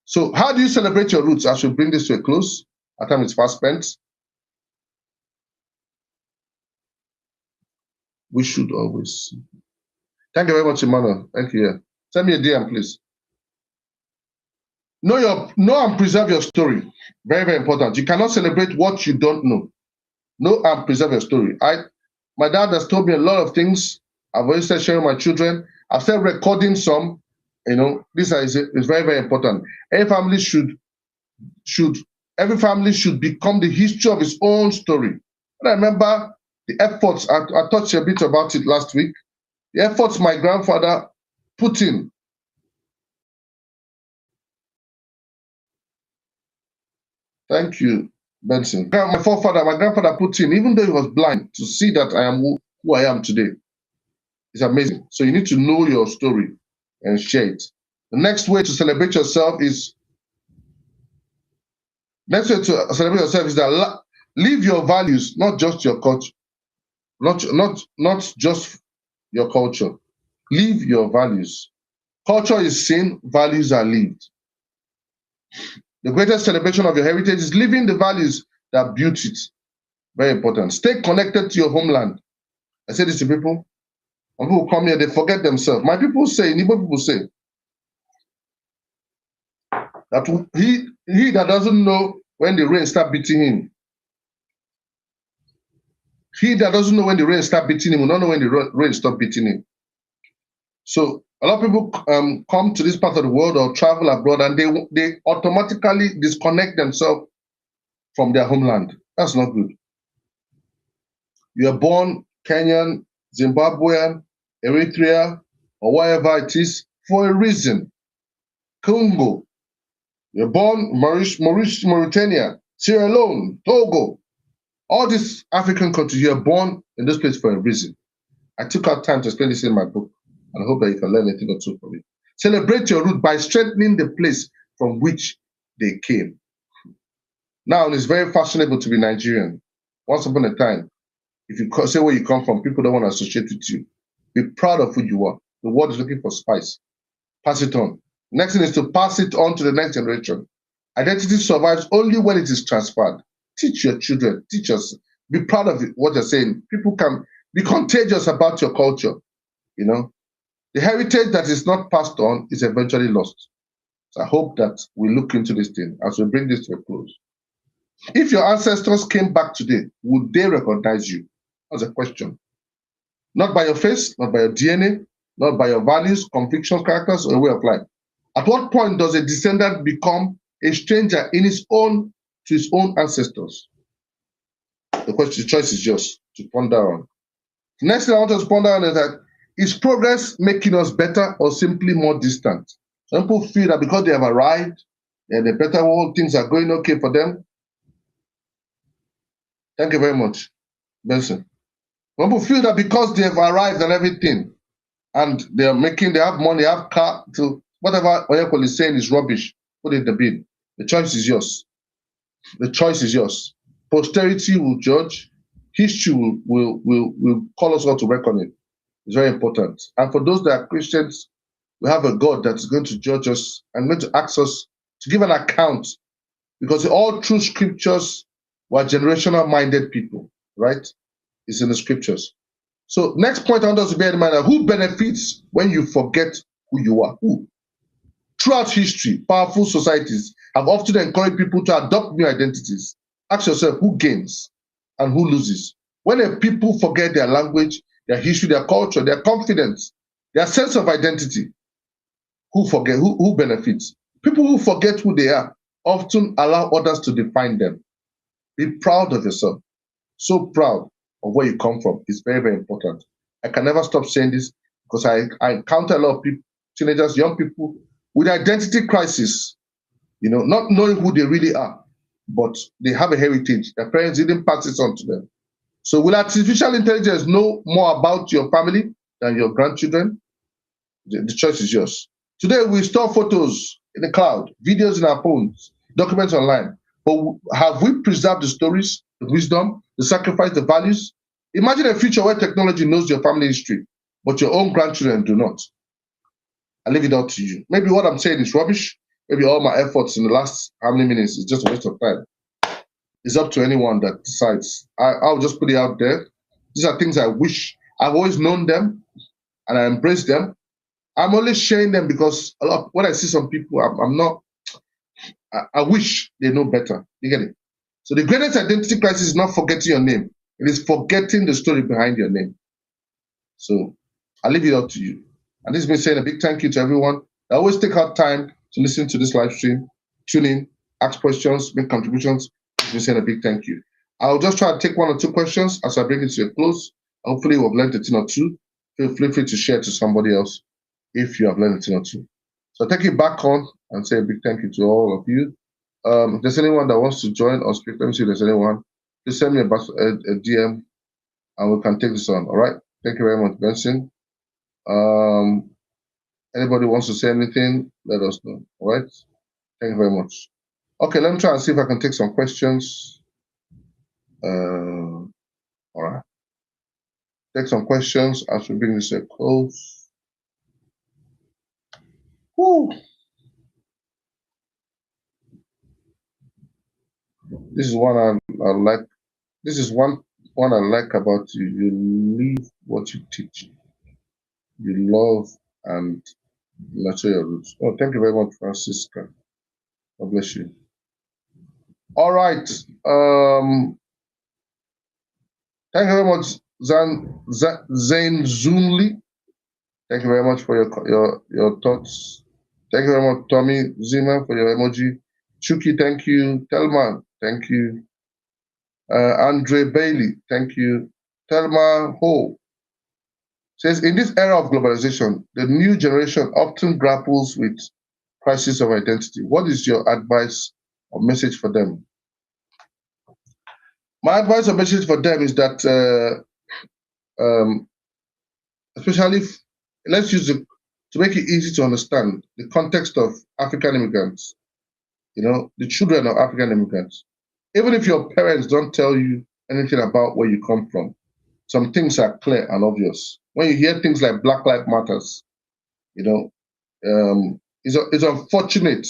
Speaker 1: So how do you celebrate your roots? I should bring this to a close. Our time is fast spent. We should always. Thank you very much, Emmanuel. Thank you. Send me a DM, please. Know and preserve your story. Very, very important. You cannot celebrate what you don't know. Know and preserve your story. My dad has told me a lot of things. I've always started sharing with my children. I've started recording some. This is very, very important. Every family should become the history of its own story. And I remember the efforts, I touched a bit about it last week, the efforts my grandfather put in. Thank you, Benson. My grandfather put in, even though he was blind, to see that I am who I am today. It's amazing. So you need to know your story and share it. The next way to celebrate yourself is that live your values, not just your culture. Not just your culture. Live your values. Culture is seen, values are lived. The greatest celebration of your heritage is living the values that built it. Very important. Stay connected to your homeland. I say this to people. When people come here, they forget themselves. My people say, Igbo people say, that he that doesn't know when the rain start beating him, he that doesn't know when the rain start beating him will not know when the rain stop beating him. So a lot of people come to this part of the world or travel abroad and they automatically disconnect themselves from their homeland. That's not good. You are born Kenyan, Zimbabwean, Eritrea, or wherever it is for a reason. Congo. You're born Mauritania, Sierra Leone, Togo. All these African countries, you're born in this place for a reason. I took out time to explain this in my book, and I hope that you can learn a thing or two from it. Celebrate your root by strengthening the place from which they came. Now, it's very fashionable to be Nigerian. Once upon a time, if you say where you come from, people don't want to associate with you. Be proud of who you are. The world is looking for spice. Pass it on. Next thing is to pass it on to the next generation. Identity survives only when it is transferred. Teach your children, teach us. Be proud of what you're saying. People can be contagious about your culture. The heritage that is not passed on is eventually lost. So I hope that we look into this thing as we bring this to a close. If your ancestors came back today, would they recognize you? That's a question. Not by your face, not by your DNA, not by your values, convictions, characters, or way of life. At what point does a descendant become a stranger to his own ancestors? The choice is yours to ponder on. The next thing I want us to ponder on is that, is progress making us better or simply more distant? Some people feel that because they have arrived, and the better world, things are going okay for them. Thank you very much, Benson. People feel that because they've arrived and everything, and they have money, they have car, to whatever Onyekwelu is saying is rubbish, put it in the bin. The choice is yours. The choice is yours. Posterity will judge. History will call us all to reckon it. It's very important. And for those that are Christians, we have a God that is going to judge us and going to ask us to give an account, because all true scriptures were generational minded people, right? It's in the scriptures. So next point I want us to bear in mind: who benefits when you forget who you are? Who? Throughout history, powerful societies have often encouraged people to adopt new identities. Ask yourself, who gains and who loses? When a people forget their language, their history, their culture, their confidence, their sense of identity, who benefits? People who forget who they are often allow others to define them. Be proud of yourself. So proud of where you come from. It's very, very important. I can never stop saying this because I encounter a lot of people, teenagers, young people with identity crisis, not knowing who they really are, but they have a heritage. Their parents didn't pass it on to them. So will artificial intelligence know more about your family than your grandchildren? The choice is yours. Today, we store photos in the cloud, videos in our phones, documents online. But have we preserved the stories, the wisdom, the sacrifice, the values? Imagine a future where technology knows your family history, but your own grandchildren do not. I leave it out to you. Maybe what I'm saying is rubbish. Maybe all my efforts in the last how many minutes is just a waste of time. It's up to anyone that decides. I'll just put it out there. These are things I wish. I've always known them, and I embrace them. I'm only sharing them because when I see some people, I'm not. I wish they know better. You get it? So the greatest identity crisis is not forgetting your name. It is forgetting the story behind your name. So I'll leave it up to you. And this has been saying a big thank you to everyone that always take out time to listen to this live stream, tune in, ask questions, make contributions. It's been saying a big thank you. I'll just try to take one or two questions as I bring it to a close. Hopefully we've learned a thing or two. Feel free to share to somebody else if you have learned a thing or two. So take it back on and say a big thank you to all of you. If there's anyone that wants to join or speak, let me see if there's anyone. Just send me a DM and we can take this on. All right. Thank you very much, Benson. Anybody wants to say anything, let us know. All right. Thank you very much. Okay, let me try and see if I can take some questions. All right. Take some questions as we bring this to a close. Woo. This is one I like. This is one I like about you. You live what you teach. You love and nurture your roots. Oh, thank you very much, Francisca. God bless you. All right. Thank you very much, Zain Zunli. Thank you very much for your thoughts. Thank you very much, Tommy Zima, for your emoji. Chuki, thank you. Telma, thank you. Andre Bailey, thank you. Telma Ho says, in this era of globalization, the new generation often grapples with crisis of identity. What is your advice or message for them? My advice or message for them is that, especially, let's use it to make it easy to understand the context of African immigrants, the children of African immigrants. Even if your parents don't tell you anything about where you come from, some things are clear and obvious. When you hear things like Black Lives Matters, it's unfortunate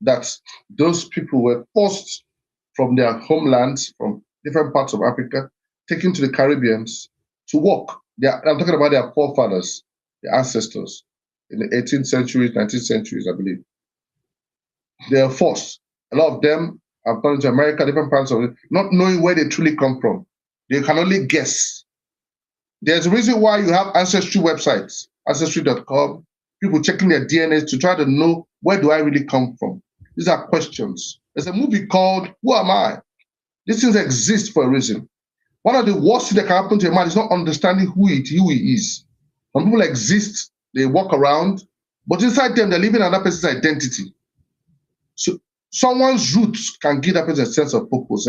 Speaker 1: that those people were forced from their homelands, from different parts of Africa, taken to the Caribbeans to work. I'm talking about their forefathers, their ancestors, in the 18th century, 19th centuries, I believe. They are forced. A lot of them have gone to America, different parts of it, not knowing where they truly come from. They can only guess. There's a reason why you have ancestry websites, ancestry.com, people checking their DNA to try to know, where do I really come from? These are questions. There's a movie called Who Am I? These things exist for a reason. One of the worst things that can happen to a man is not understanding who he is. Some people exist, they walk around, but inside them, they're living another person's identity. So someone's roots can give that person a sense of purpose,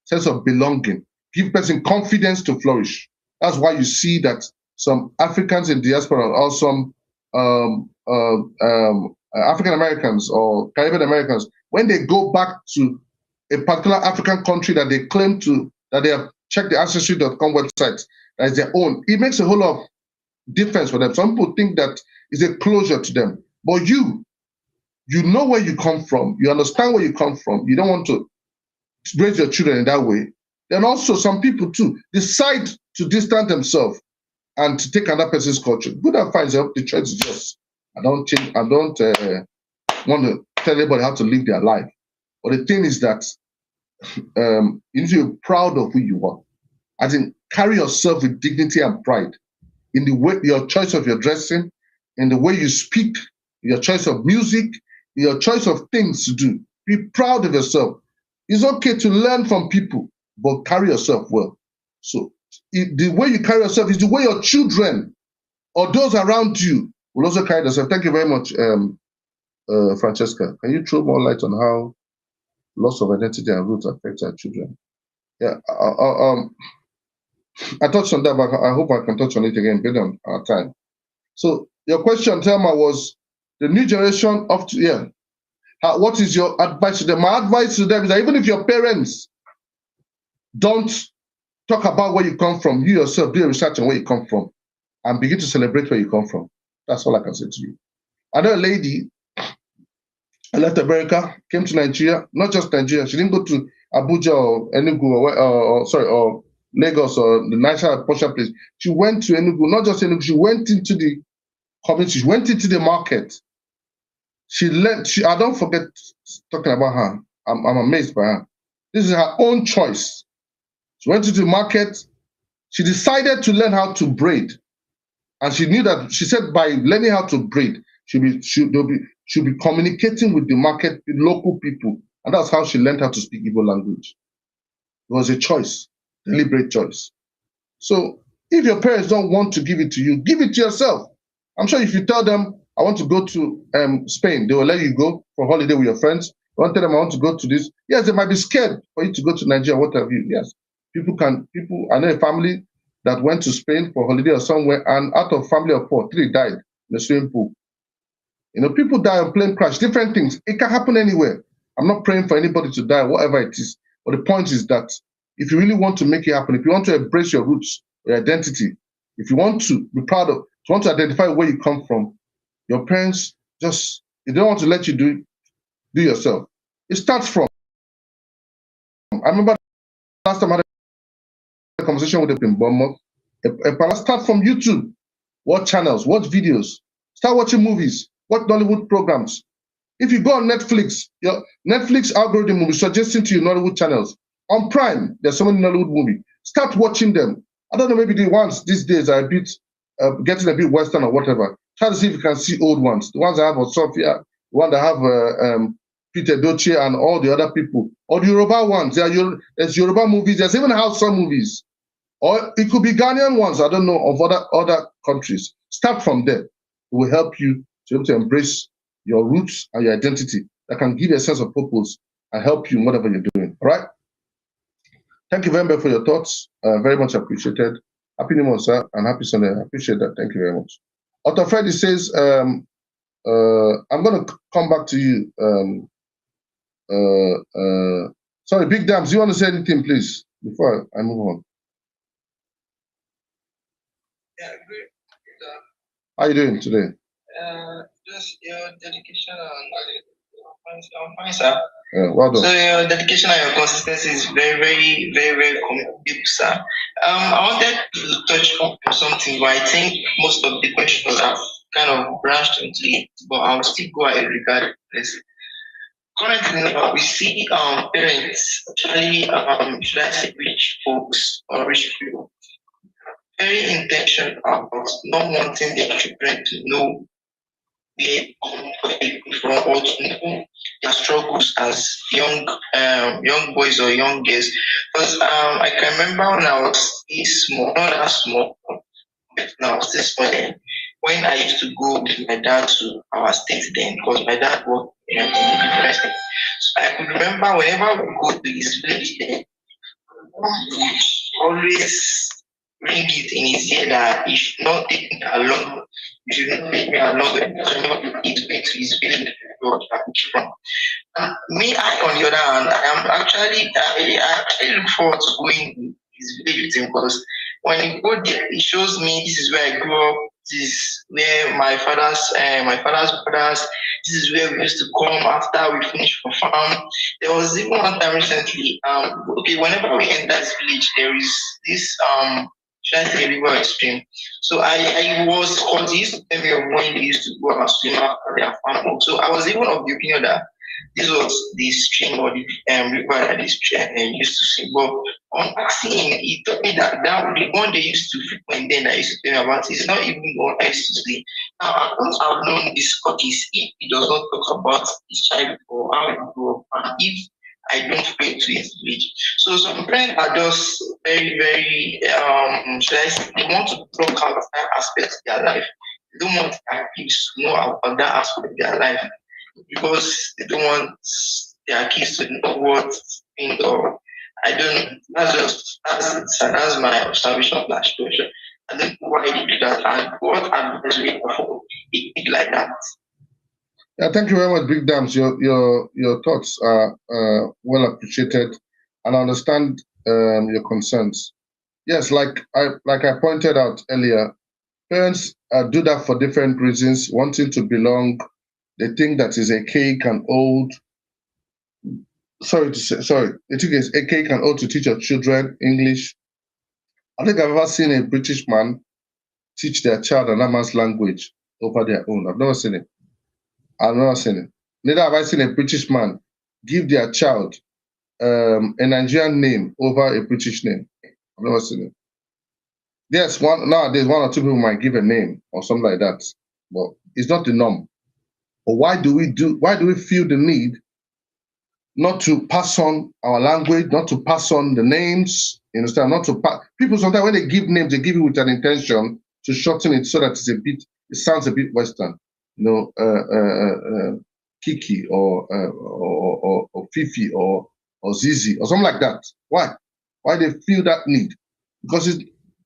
Speaker 1: sense of belonging, give person confidence to flourish. That's why you see that some Africans in diaspora or some African Americans or Caribbean Americans, when they go back to a particular African country that they claim to, that they have checked the ancestry.com website as their own, it makes a whole lot of difference for them. Some people think that is a closure to them, but you know where you come from, you understand where you come from, you don't want to raise your children in that way. Then also some people too decide to distance themselves and to take another person's culture. Good and fine, the choice is yours. I don't want to tell everybody how to live their life. But the thing is that you need to be proud of who you are. As in, carry yourself with dignity and pride in the way, your choice of your dressing, in the way you speak, your choice of music, your choice of things to do. Be proud of yourself. It's okay to learn from people, but carry yourself well. So the way you carry yourself is the way your children or those around you will also carry themselves. Thank you very much, Francesca. Can you throw more light on how loss of identity and roots affects our children? Yeah, I touched on that, but I hope I can touch on it again based on our time. So your question, Thelma, was the new generation of what is your advice to them? My advice to them is that even if your parents don't talk about where you come from, you yourself do a research on where you come from and begin to celebrate where you come from. That's all I can say to you. I know a lady, I left America, came to Nigeria, not just Nigeria. She didn't go to Abuja or Enugu or Lagos or the nicer, posher place. She went to Enugu, not just Enugu, she went into the community, she went into the market. She learned, I don't forget talking about her. I'm amazed by her. This is her own choice. She went into the market. She decided to learn how to braid. And she knew that, she said by learning how to braid, she'll be communicating with the market, with local people. And that's how she learned how to speak Igbo language. It was a choice, deliberate choice. So if your parents don't want to give it to you, give it to yourself. I'm sure if you tell them, I want to go to Spain, they will let you go for holiday with your friends. You want to tell them, I want to go to this. Yes, they might be scared for you to go to Nigeria, what have you. Yes, I know a family that went to Spain for holiday or somewhere, and out of family of 4, 3 died in the swimming pool. You know, people die on plane crash, different things. It can happen anywhere. I'm not praying for anybody to die, whatever it is. But the point is that if you really want to make it happen, if you want to embrace your roots, your identity, if you want to be proud of, if you want to identify where you come from, your parents they don't want to let you do yourself. It starts from, I remember last time I had a conversation with them in Bournemouth. Start from YouTube. Watch channels, watch videos, start watching movies, watch Nollywood programs. If you go on Netflix, your Netflix algorithm will be suggesting to you Nollywood channels. On Prime, there's so many Nollywood movies. Start watching them. I don't know, maybe the ones these days are a bit getting a bit Western or whatever. Try to see if you can see old ones. The ones that have Sophia, the one that have Peter Doche and all the other people. Or the Yoruba ones. There's Yoruba movies. There's even Hausa movies. Or it could be Ghanaian ones, I don't know, of other countries. Start from there. It will help you to be able to embrace your roots and your identity that can give you a sense of purpose and help you in whatever you're doing. All right? Thank you very much for your thoughts. Very much appreciated. Happy New Month, sir, and happy Sunday. I appreciate that. Thank you very much. Otto Freddy says, I'm going to come back to you. Sorry, Big Dams, do you want to say anything, please, before I move on?
Speaker 2: Yeah, great.
Speaker 1: How are you doing today?
Speaker 2: Just your dedication and I'm fine, sir.
Speaker 1: Well done.
Speaker 2: So your dedication and your consistency is very, very, very, very commendable, sir. I wanted to touch on something, but I think most of the questions have kind of branched into it, but I'll still go ahead regardless. Currently, we see parents, actually, should I say rich folks or rich people, very intentional about not wanting their children to know where they come from or to know their struggles as young boys or young girls. Because I can remember when I was small, not that small, but now I was still small then, when I used to go with my dad to our state then, because my dad worked in a different state. So I could remember whenever we go to his village then, would always ring it in his ear that he should not take me along. You should not take me along when it's going to his village where I'm from. Me, on the other hand, I actually look forward to going to his village with him because when you go there, it shows me this is where I grew up. This is where my father's brothers. This is where we used to come after we finish for farm. There was even one time recently. Okay, whenever we enter this village, there is this should I say river stream. So I was because he used to tell me of when they used to go and swim after their farm work. So I was even of the opinion that this was the stream or the river that this used to swim. But on asking him, he told me that the one they used to frequent then that I used to tell me about is not even the one I used to see. Now I don't have known this Scottish if he does not talk about his child or how he grew up and if I don't pray to his village. So some parents are just very, very should I say they want to block out that aspect of their life. They don't want their kids to know about that aspect of their life because they don't want their kids to know what thing or I don't that's my observation slash question. I don't know why they do that and what advice we offer it like that.
Speaker 1: Yeah, thank you very much, Big Dams. Your thoughts are well appreciated, and I understand your concerns. Yes, like I pointed out earlier, parents do that for different reasons, wanting to belong. They think that is archaic and old. Sorry, they think it's archaic and old to teach your children English. I think I've ever seen a British man teach their child another man's language over their own. I've never seen it. I've never seen it. Neither have I seen a British man give their child a Nigerian name over a British name. I've never seen it. Yes, nowadays one or two people might give a name or something like that, but it's not the norm. But why do we feel the need not to pass on our language, not to pass on the names? You understand? Not to pass. People sometimes when they give names, they give it with an intention to shorten it so that it sounds a bit Western. Kiki or Fifi or Zizi or something like that. Why? Why they feel that need? Because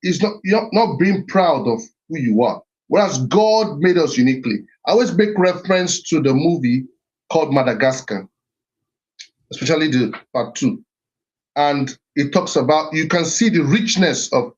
Speaker 1: it's not you're not being proud of who you are. Whereas God made us uniquely. I always make reference to the movie called Madagascar, especially the part 2. And it talks about you can see the richness of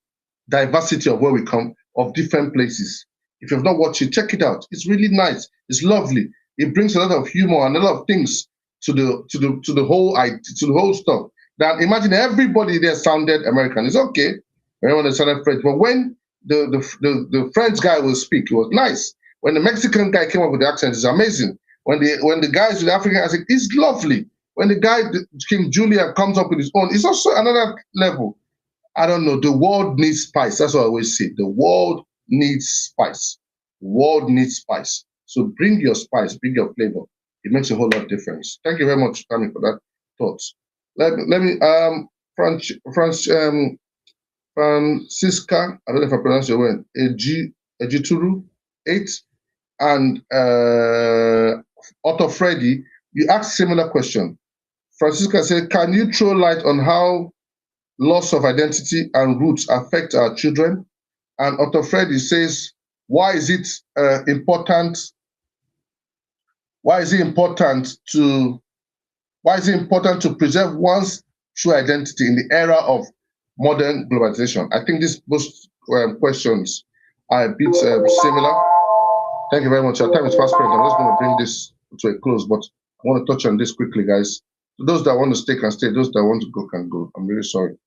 Speaker 1: diversity of where we come, of different places. If you've not watched it, check it out. It's really nice. It's lovely. It brings a lot of humor and a lot of things to the whole stuff. Now imagine everybody there sounded American. It's okay. Everyone sounded French, but when the French guy will speak, it was nice. When the Mexican guy came up with the accent, it's amazing. When the guys with the African accent, it's lovely. When the guy King Julia comes up with his own, it's also another level. I don't know. The world needs spice. That's what I always say. The world needs spice. The world needs spice. So bring your spice, bring your flavor. It makes a whole lot of difference. Thank you very much, Tammy, for that thoughts. Let me Francisca, I don't know if I pronounce your word, Ejituru 8, and Otto Freddy, you asked similar question. Francisca said, can you throw light on how loss of identity and roots affect our children? And Otto Freddy says, why is it important to preserve one's true identity in the era of modern globalization? I think these both questions are a bit similar. Thank you very much. Our time is fast spent. I'm just going to bring this to a close, but I want to touch on this quickly, guys. Those that want to stay can stay. Those that want to go can go. I'm really sorry.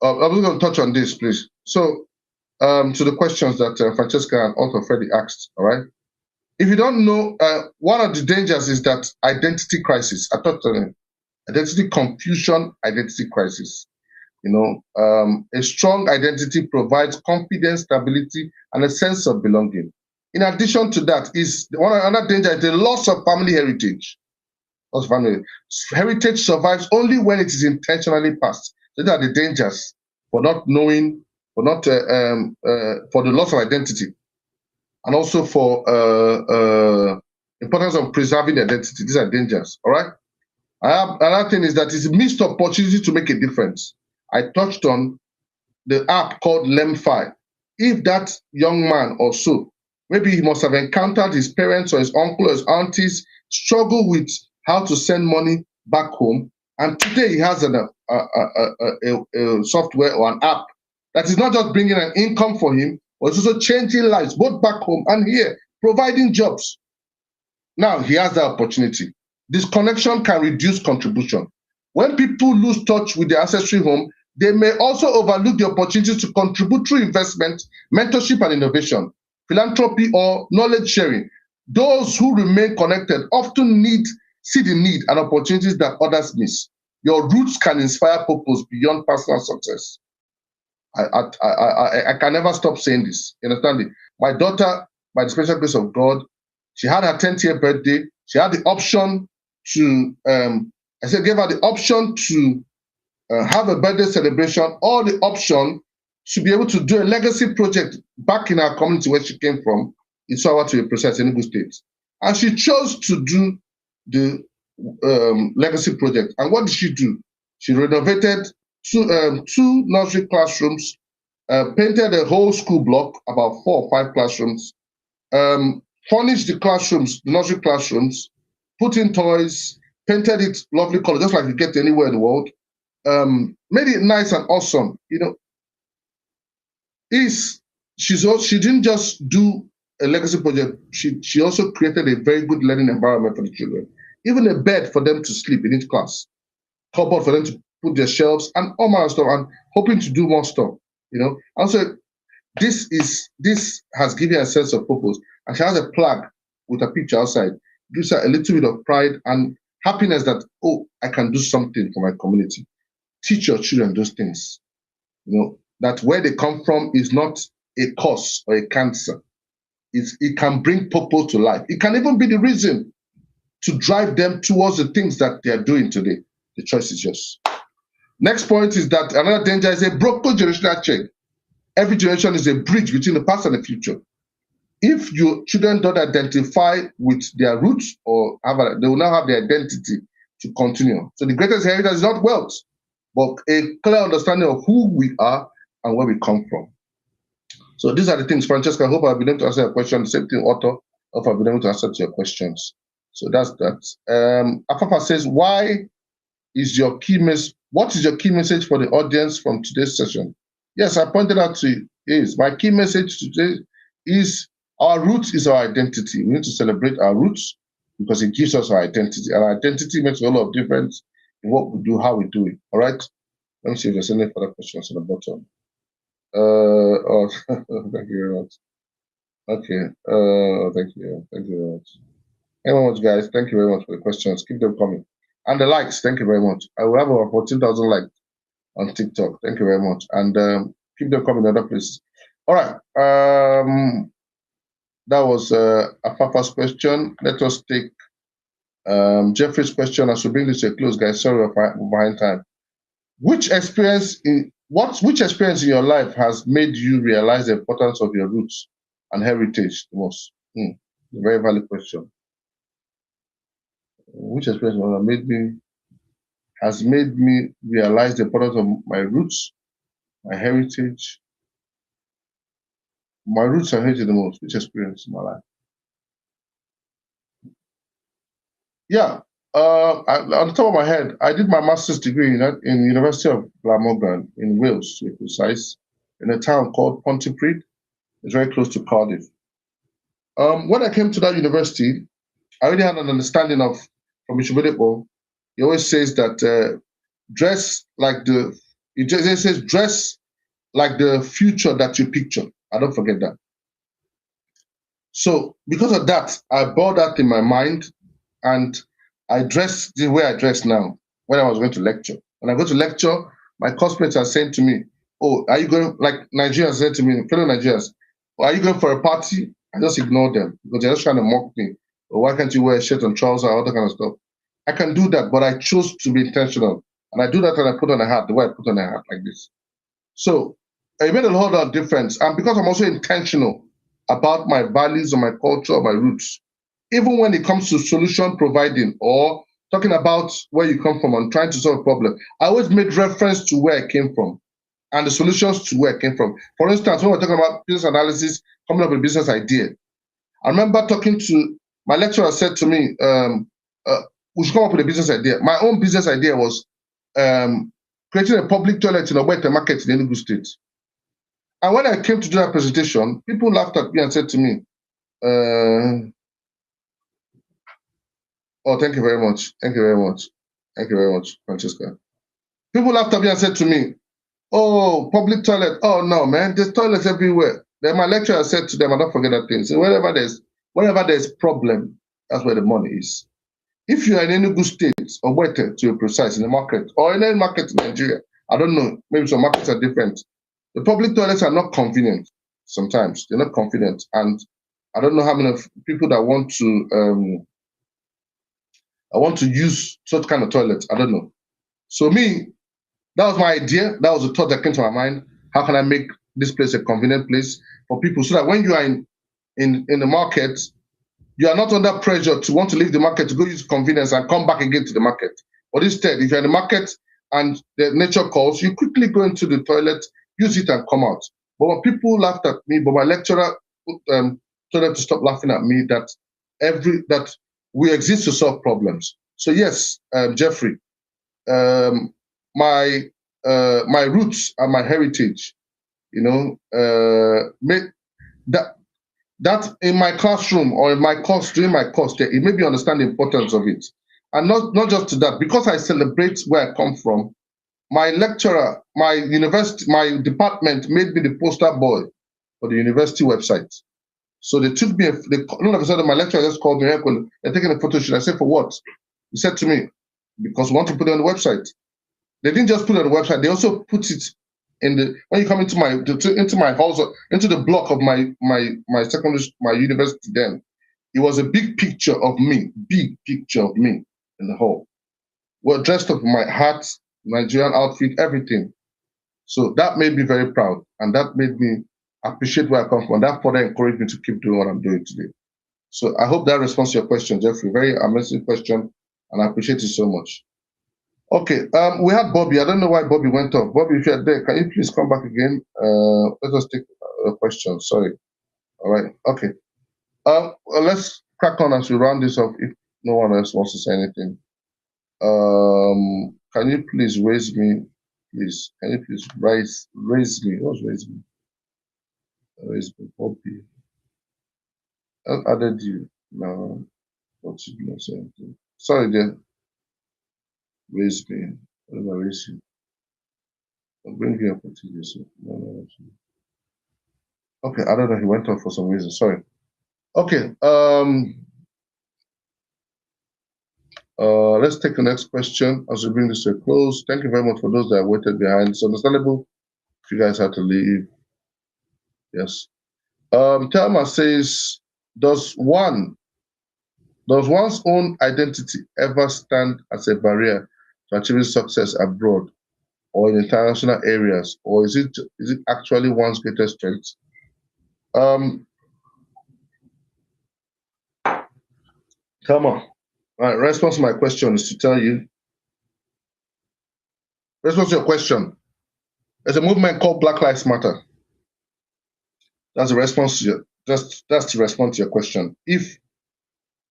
Speaker 1: I'm going to touch on this, please. So, to the questions that Francesca and Otto Freddy asked, all right? If you don't know, one of the dangers is that identity crisis. I touched on it. Identity confusion, identity crisis. A strong identity provides confidence, stability, and a sense of belonging. In addition to that, another danger is the loss of family heritage. Loss of family heritage survives only when it is intentionally passed. These are the dangers for not knowing, for the loss of identity, and also for importance of preserving identity. These are dangers. All right. Another thing is that it's a missed opportunity to make a difference. I touched on the app called Lemfi. If that young man or so, maybe he must have encountered his parents or his uncle or his aunties struggle with how to send money back home, and today he has a software or an app that is not just bringing an income for him, but it's also changing lives both back home and here, providing jobs. Now he has that opportunity. This connection can reduce contribution. When people lose touch with their ancestry home, they may also overlook the opportunity to contribute through investment, mentorship, and innovation, philanthropy, or knowledge sharing. Those who remain connected often see the need and opportunities that others miss. Your roots can inspire purpose beyond personal success. I can never stop saying this. You understand me? My daughter, by the special grace of God, she had her 10th year birthday. She had the option to, gave her the option to have a birthday celebration, or the option to be able to do a legacy project back in our community where she came from, in Sawa to be precise, in Enugu State. And she chose to do the legacy project. And what did she do? She renovated two nursery classrooms, painted a whole school block, about 4 or 5 classrooms, furnished the classrooms, the nursery classrooms, put in toys, painted it lovely color, just like you get anywhere in the world, made it nice and awesome. You know, she didn't just do a legacy project, she also created a very good learning environment for the children. Even a bed for them to sleep in each class, cupboard for them to put their shelves, and all my stuff, and hoping to do more stuff. You know, also this has given her a sense of purpose, and she has a plaque with a picture outside. Gives her a little bit of pride and happiness that, oh, I can do something for my community. Teach your children those things. You know, that where they come from is not a cause or a cancer. It can bring purpose to life. It can even be the reason to drive them towards the things that they are doing today. The choice is yours. Next point is that another danger is a broken generational chain. Every generation is a bridge between the past and the future. If your children don't identify with their roots, or they will not have the identity to continue. So the greatest inheritance is not wealth, but a clear understanding of who we are and where we come from. So these are the things, Francesca. I hope I've been able to answer your question. The same thing, Otto. I hope I've been able to answer to your questions. So that's that. Afafa says, what is your key message for the audience from today's session? Yes, I pointed out to you, my key message today is our roots is our identity. We need to celebrate our roots because it gives us our identity. And our identity makes a lot of difference in what we do, how we do it. All right? Let me see if there's any further questions on the bottom. Thank you very much. Okay. Thank you. Thank you very much. Thank you very much, guys. Thank you very much for the questions. Keep them coming. And the likes, thank you very much. I will have over 14,000 likes on TikTok. Thank you very much. And keep them coming in other places. All right. That was Afafa's question. Let us take Jeffrey's question as we bring this to a close, guys. Sorry, we're behind time. Which experience in your life has made you realize the importance of your roots and heritage the most? Very valid question. Which experience has made me realize the importance of my roots, my heritage? My roots and heritage the most. Which experience in my life? Yeah. On the top of my head, I did my master's degree in the University of Glamorgan in Wales, to be precise, in a town called Pontypridd. It's very close to Cardiff. When I came to that university, I already had an understanding of, from Ishubedeko, he always says that dress like the future that you picture. I don't forget that. So because of that, I bore that in my mind, and I dressed the way I dress now when I was going to lecture. When I go to lecture, my classmates are saying to me, "Oh, are you going?" Like Nigerians said to me, fellow Nigerians, "Are you going for a party?" I just ignore them because they're just trying to mock me. Or why can't you wear a shirt and trousers, all that kind of stuff? I can do that, but I chose to be intentional, and I do that when I put on a hat, the way I put on a hat like this. So it made a whole lot of difference, and because I'm also intentional about my values and my culture, my roots. Even when it comes to solution providing or talking about where you come from and trying to solve a problem, I always made reference to where I came from and the solutions to where I came from. For instance, when we're talking about business analysis, coming up with a business idea, I remember talking to my lecturer said to me, we should come up with a business idea. My own business idea was creating a public toilet in a Ogbete market in Enugu State. And when I came to do that presentation, people laughed at me and said to me, oh, thank you very much. Thank you very much. Thank you very much, Francesca. People laughed at me and said to me, oh, public toilet. Oh, no, man, there's toilets everywhere. Then my lecturer said to them, I don't forget that thing. So wherever there's problem, that's where the money is. If you are in Enugu State, or Ogbete to be precise, in the market, or in any market in Nigeria, I don't know, maybe some markets are different. The public toilets are not convenient sometimes. They're not convenient. And I don't know how many people that want to use such kind of toilets. I don't know. So me, that was my idea. That was the thought that came to my mind. How can I make this place a convenient place for people so that when you are in the market, you are not under pressure to want to leave the market to go use convenience and come back again to the market. But instead, if you're in the market and the nature calls, you quickly go into the toilet, use it and come out. But when people laughed at me, but my lecturer told them to stop laughing at me that we exist to solve problems. So yes, Jeffrey, my roots and my heritage, make that in my classroom or in my course, during my course, it made me understand the importance of it. And not just to that, because I celebrate where I come from, my lecturer, my university, my department made me the poster boy for the university website. So they took me, all of a sudden my lecturer just called me, Onyekwelu, they're taking a photo shoot. I said, for what? He said to me, because we want to put it on the website. They didn't just put it on the website, they also put it when you come into my halls, into the block of my secondary, my university then, it was a big picture of me in the hall. Well, dressed up in my hat, Nigerian outfit, everything. So that made me very proud, and that made me appreciate where I come from. That further encouraged me to keep doing what I'm doing today. So I hope that responds to your question, Jeffrey. Very amazing question, and I appreciate it so much. Okay, we had Bobby. I don't know why Bobby went off. Bobby, if you're there, can you please come back again? Let us take a question. Sorry. All right. Okay. Let's crack on as we round this off. If no one else wants to say anything, can you please raise me? Please, can you please raise me? What's raise me? Raise me, Bobby. I added you. No, what you not saying? Sorry, dear. Raise me. What am I raise you? I'll bring you up until you say. No. Okay, I don't know. He went off for some reason. Sorry. Okay. Let's take the next question as we bring this to a close. Thank you very much for those that waited behind. It's understandable if you guys had to leave. Yes. Thelma says, does one's own identity ever stand as a barrier to achieving success abroad or in international areas, or is it actually one's greatest strength? Thelma, my response to my question is to tell you. Response to your question. There's a movement called Black Lives Matter. That's the response to that's the response to your question. If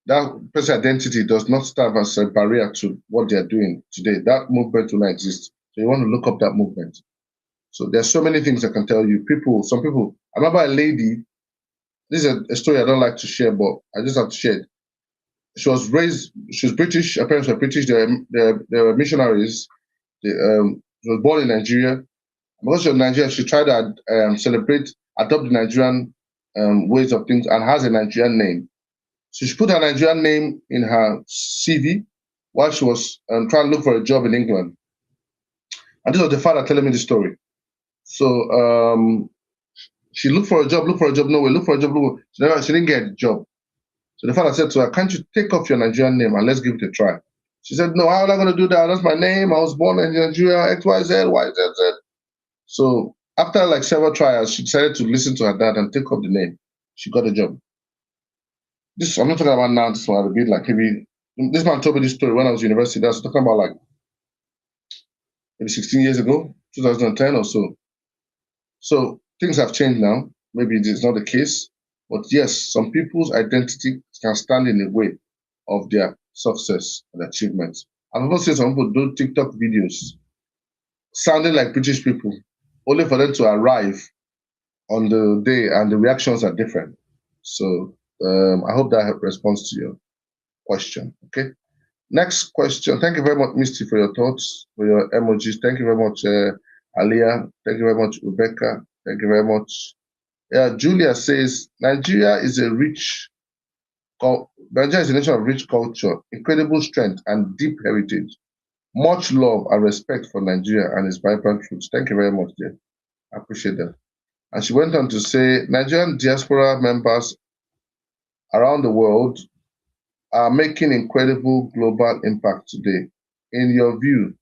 Speaker 1: that person's identity does not stand as a barrier to what they're doing today, that movement will not exist. So you want to look up that movement. So there's so many things I can tell you. Some people, I remember a lady, this is a story I don't like to share, but I just have to share it. She was British, her parents were British, they were missionaries. She was born in Nigeria. Because she was Nigerian, she tried to adopt the Nigerian ways of things and has a Nigerian name. So she put her Nigerian name in her CV while she was trying to look for a job in England. And this was the father telling me the story. So she looked for a job, no way, look for a job, no way. She didn't get a job. So the father said to her, can't you take off your Nigerian name and let's give it a try? She said, no, how am I going to do that? That's my name. I was born in Nigeria, X, Y, Z, Y, Z, Z. So after like several trials, she decided to listen to her dad and take up the name. She got a job. I'm not talking about now, this one, it'll be like maybe This man told me this story when I was in university. That's talking about like maybe 16 years ago, 2010 or so. So things have changed now. Maybe it is not the case, but yes, some people's identity can stand in the way of their success and achievements. I've also seen some people do TikTok videos sounding like British people, only for them to arrive on the day and the reactions are different. So I hope that responds to your question. Okay. Next question. Thank you very much, Misty, for your thoughts, for your emojis. Thank you very much, Alia. Thank you very much, Rebecca. Thank you very much. Yeah, Julia says Nigeria is a Nigeria is a nation of rich culture, incredible strength, and deep heritage. Much love and respect for Nigeria and its vibrant roots. Thank you very much, dear. I appreciate that. And she went on to say Nigerian diaspora members around the world are making incredible global impact today. In your view,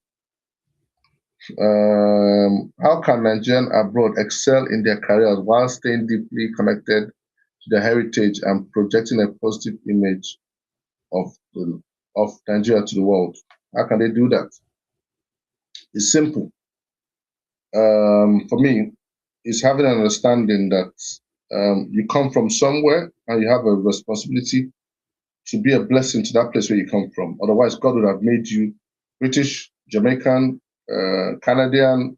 Speaker 1: how can Nigerians abroad excel in their careers while staying deeply connected to their heritage and projecting a positive image of of Nigeria to the world? How can they do that? It's simple. For me, it's having an understanding that you come from somewhere and you have a responsibility to be a blessing to that place where you come from. Otherwise, God would have made you British, Jamaican, Canadian,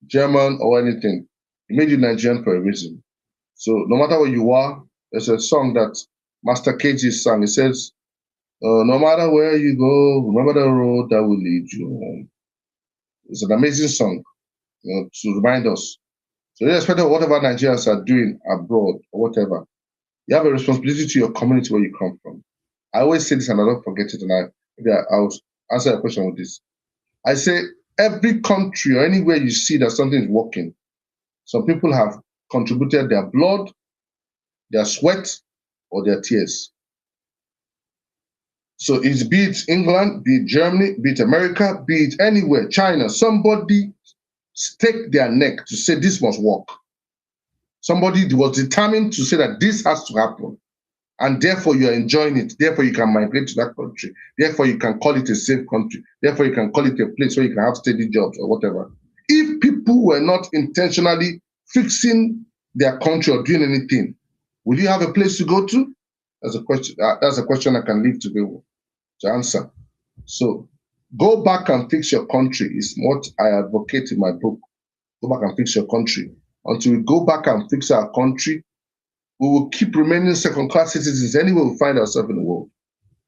Speaker 1: German, or anything. He made you Nigerian for a reason. So no matter where you are, there's a song that Master KG sang. It says, no matter where you go, remember the road that will lead you home. It's an amazing song, to remind us. So irrespective of whatever Nigerians are doing abroad or whatever, you have a responsibility to your community where you come from. I always say this and I don't forget it, and I'll answer a question with this. I say every country or anywhere you see that something is working, some people have contributed their blood, their sweat, or their tears. So it's be it England, be it Germany, be it America, be it anywhere, China, somebody stake their neck to say this must work. Somebody was determined to say that this has to happen. And therefore you are enjoying it. Therefore you can migrate to that country. Therefore you can call it a safe country. Therefore you can call it a place where you can have steady jobs or whatever. If people were not intentionally fixing their country or doing anything, will you have a place to go to? That's a question. That's a question I can leave to people to answer. So go back and fix your country is what I advocate in my book. Go back and fix your country. Until we go back and fix our country, we will keep remaining second-class citizens anywhere we find ourselves in the world.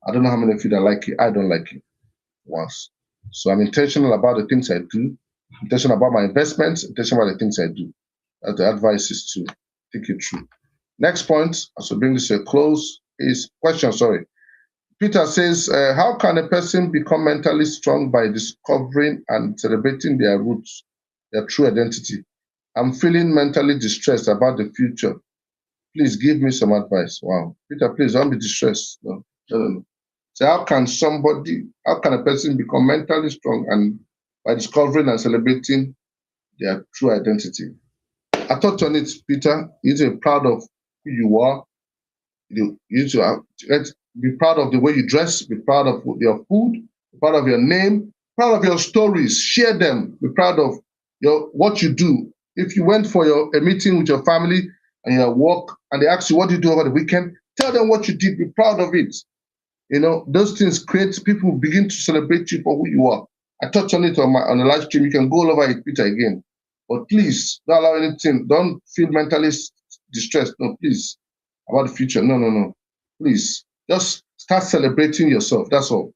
Speaker 1: I don't know how many of you that like it. I don't like it once. So I'm intentional about the things I do, intentional about my investments, intentional about the things I do. The advice is to think it through. Next point, as we bring this to a close, is question, sorry. Peter says, how can a person become mentally strong by discovering and celebrating their roots, their true identity? I'm feeling mentally distressed about the future. Please give me some advice. Wow. Peter, please don't be distressed. No. So how can a person become mentally strong and by discovering and celebrating their true identity? I thought on it, Peter, you need to be proud of who you are. You need to be proud of the way you dress, be proud of your food, be proud of your name, proud of your stories, share them, be proud of what you do. If you went for a meeting with your family and your work and they ask you what do you do over the weekend, tell them what you did, be proud of it. Those things create people begin to celebrate you for who you are. I touched on it on the live stream. You can go all over it, Peter, again. But please, don't allow anything. Don't feel mentally distressed. No, please. About the future. No. Please. Just start celebrating yourself. That's all.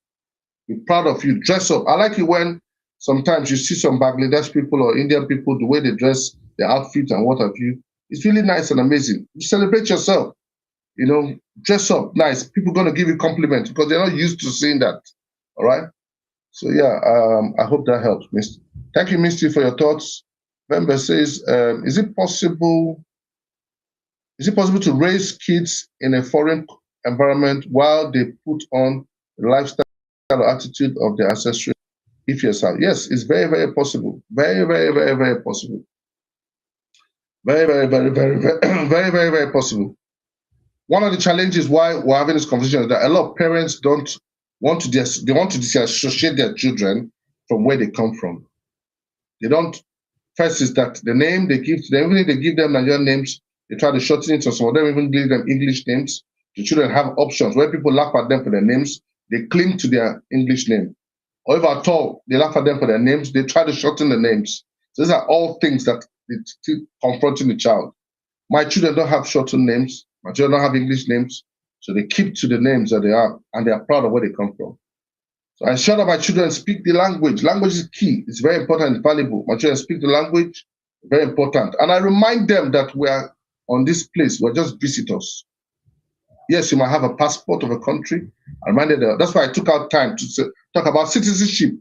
Speaker 1: Be proud of you. Dress up. I like it when sometimes you see some Bangladesh people or Indian people, the way they dress, their outfit and what have you. It's really nice and amazing. You celebrate yourself. Dress up nice. People are going to give you compliments because they're not used to seeing that. All right. So yeah, I hope that helps, Misty. Thank you, Misty, for your thoughts. Bembe says, is it possible to raise kids in a foreign environment while they put on the lifestyle or attitude of their ancestry? If yes, how? Yes, it's very, very possible. Very, very, very, very possible. Very, very, very, very, very, very, very, very possible. One of the challenges why we're having this conversation is that a lot of parents don't they want to disassociate their children from where they come from. They don't. First is that the name they give to them, even if they give them Nigerian names, they try to shorten it, or some of them even give them English names. The children have options. When people laugh at them for their names, they cling to their English name. Or if at all they laugh at them for their names, they try to shorten the names. So these are all things that they keep confronting the child. My children don't have shortened names. My children don't have English names. So they keep to the names that they are, and they are proud of where they come from. So I ensure that my children speak the language. Language is key. It's very important and valuable. My children speak the language, very important. And I remind them that we are on this place. We're just visitors. Yes, you might have a passport of a country. I reminded them. That's why I took out time to talk about citizenship,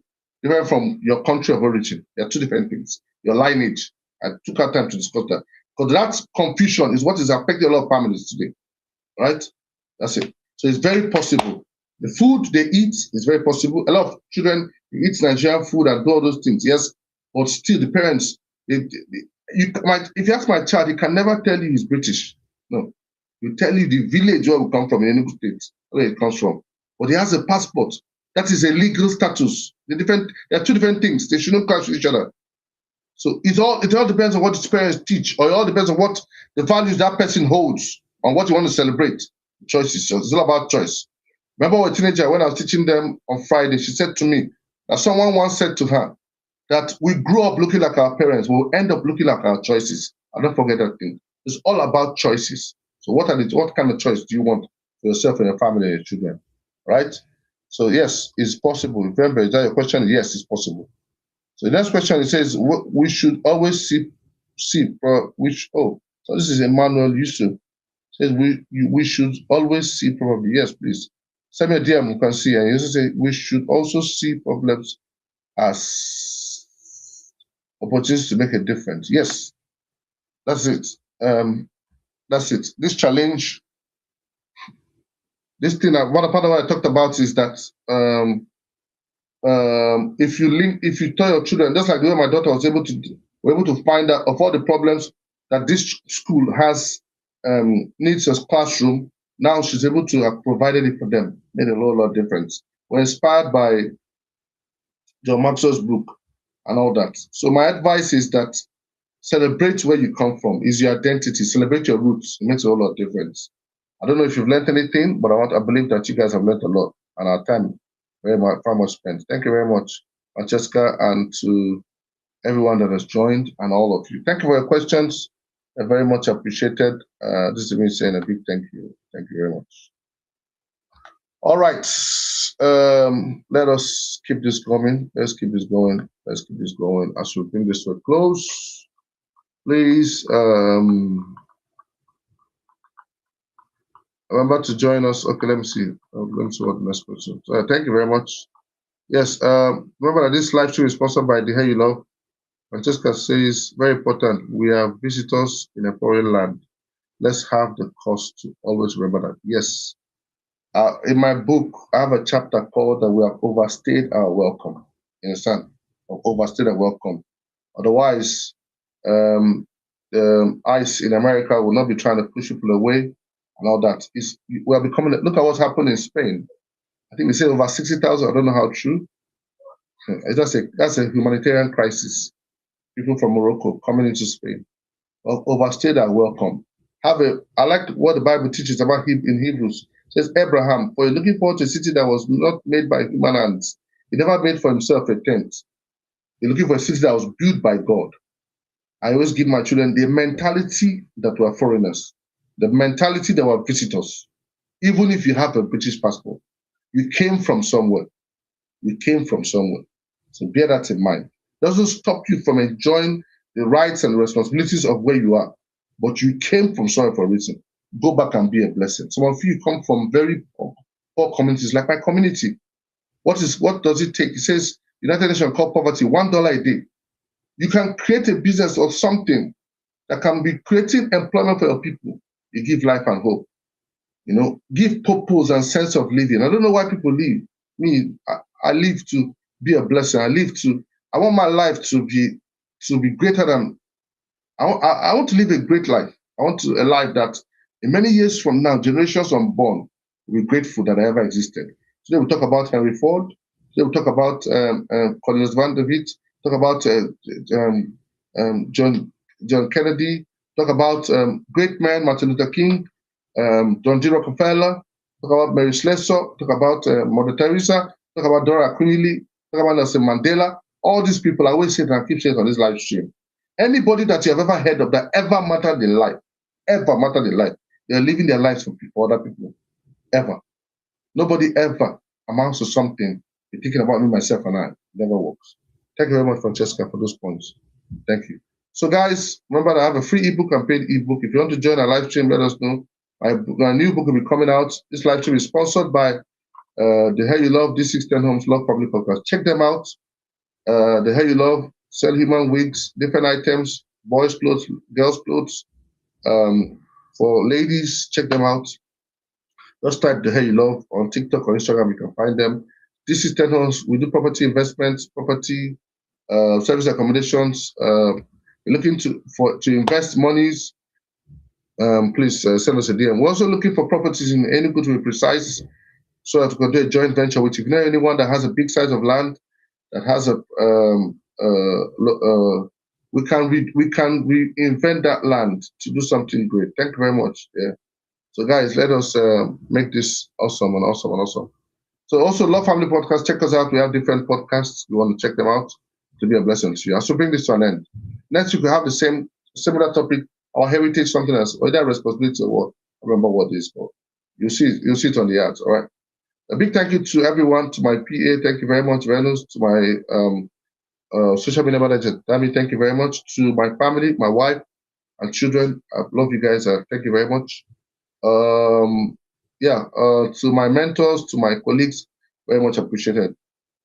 Speaker 1: different from your country of origin. There are two different things. Your lineage. I took out time to discuss that. Because that confusion is what is affecting a lot of families today. Right? That's it. So it's very possible. The food they eat is very possible. A lot of children eat Nigerian food and do all those things, yes, but still the parents, if you ask my child, he can never tell you he's British. No, he'll tell you the village where we come from in Enugu State, where it comes from. But he has a passport. That is a legal status. There are two different things. They shouldn't clash with each other. So it all depends on what his parents teach, or it all depends on what the values that person holds, on what you want to celebrate. Choices. So it's all about choice. Remember when a teenager, when I was teaching them on Friday, she said to me that someone once said to her that we grew up looking like our parents, we'll end up looking like our choices. I don't forget that thing. It's all about choices. So what kind of choice do you want for yourself and your family and your children? Right? So yes, it's possible. Remember, is that your question? Yes, it's possible. So the next question, it says we should always so this is Emmanuel Yusuf. Says we should always see probably. Yes, please. Send me a DM, you can see. And you say we should also see problems as opportunities to make a difference. Yes, that's it. That's it. This challenge, this thing, one part of what I talked about is that if you tell your children, just like the way my daughter was able to find out of all the problems that this school has needs a classroom. Now she's able to have provided it for them, made a lot of difference. We're inspired by John Maxwell's book and all that. So my advice is that celebrate where you come from, is your identity, celebrate your roots. It makes a whole lot of difference. I don't know if you've learned anything, but I believe that you guys have learned a lot, and our time very much spent. Thank you very much, Francesca, and to everyone that has joined, and all of you. Thank you for your questions. They're very much appreciated. This is me saying a big thank you. Thank you very much. All right. Let us keep this going. Let's keep this going. As we bring this to a close, please remember to join us. Okay, let me see. Let me see what the next question. Thank you very much. Yes. Remember that this live stream is sponsored by the Hey You Love. Francesca says, very important, we are visitors in a foreign land. Let's have the cost to always remember that. Yes. In my book, I have a chapter called that we have overstayed our welcome. You understand? Overstayed our welcome. Otherwise, ICE in America will not be trying to push people away and all that. We are becoming, look at what's happened in Spain. I think they say over 60,000. I don't know how true. That's a humanitarian crisis. People from Morocco coming into Spain. Overstayed are welcome. I like what the Bible teaches about him in Hebrews. It says, Abraham, for you're looking forward to a city that was not made by human hands. He never made for himself a tent. You're looking for a city that was built by God. I always give my children the mentality that we're foreigners, the mentality that we're visitors. Even if you have a British passport, you came from somewhere. You came from somewhere. So bear that in mind. It doesn't stop you from enjoying the rights and responsibilities of where you are, but you came from somewhere for a reason. Go back and be a blessing. Some of you come from very poor communities, like my community. What does it take? It says United Nations call poverty $1 a day. You can create a business or something that can be creating employment for your people. You give life and hope. Give purpose and sense of living. I don't know why people live. Me, I live to be a blessing. I want my life to be greater than. I want to live a great life. I want a life that in many years from now, generations unborn will be grateful that I ever existed. Today we talk about Henry Ford. Today we talk about Cornelius Van der Witt. Talk about John Kennedy. Talk about great men, Martin Luther King, John D. Rockefeller. Talk about Mary Slessor. Talk about Mother Teresa. Talk about Dora Quinley. Talk about Nelson Mandela. All these people, I always say that I keep saying on this live stream. Anybody that you have ever heard of that ever mattered in life, they're living their lives for other people. Ever. Nobody ever amounts to something. You're thinking about me, myself, and I. It never works. Thank you very much, Francesca, for those points. Thank you. So, guys, remember that I have a free ebook and paid ebook. If you want to join our live stream, let us know. My new book will be coming out. This live stream is sponsored by The Hair You Love, D610 Homes Love Public Podcast. Check them out. The Hair You Love, sell human wigs, different items, boys' clothes, girls' clothes. For ladies, check them out. Just type The Hair You Love on TikTok or Instagram. You can find them. This is 10 Homes. We do property investments, property service accommodations. You're looking to invest monies. Please send us a DM. We're also looking for properties in Enugu, to be precise, so that we can do a joint venture with you. If you know anyone that has a big size of land, that has a we can reinvent that land to do something great. Thank you very much. Yeah. So guys, let us make this awesome. So also Love Family Podcast, check us out. We have different podcasts. You want to check them out to be a blessing to you. I should bring this to an end. Next week we have the similar topic, our heritage, something else, or that responsibility or what. I remember what this is called. You'll see it on the ads. All right. A big thank you to everyone, to my PA, thank you very much, Venus, to my social media manager, Dami, thank you very much, to my family, my wife and children. I love you guys. Thank you very much. To my mentors, to my colleagues, very much appreciated.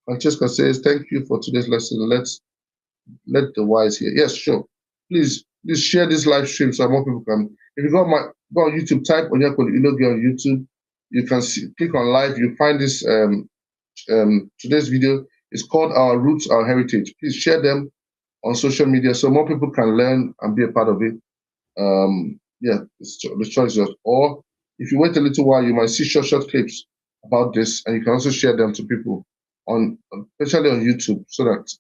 Speaker 1: Francesca says, thank you for today's lesson. Let the wise hear. Yes, sure. Please share this live stream so more people can. If you go on YouTube, type Onyekwelu ILOGE on YouTube. You can click on live. You find this today's video. It's called Our Roots, Our Heritage. Please share them on social media so more people can learn and be a part of it. The choice is yours. Or if you wait a little while, you might see short clips about this, and you can also share them to people especially on YouTube, so that's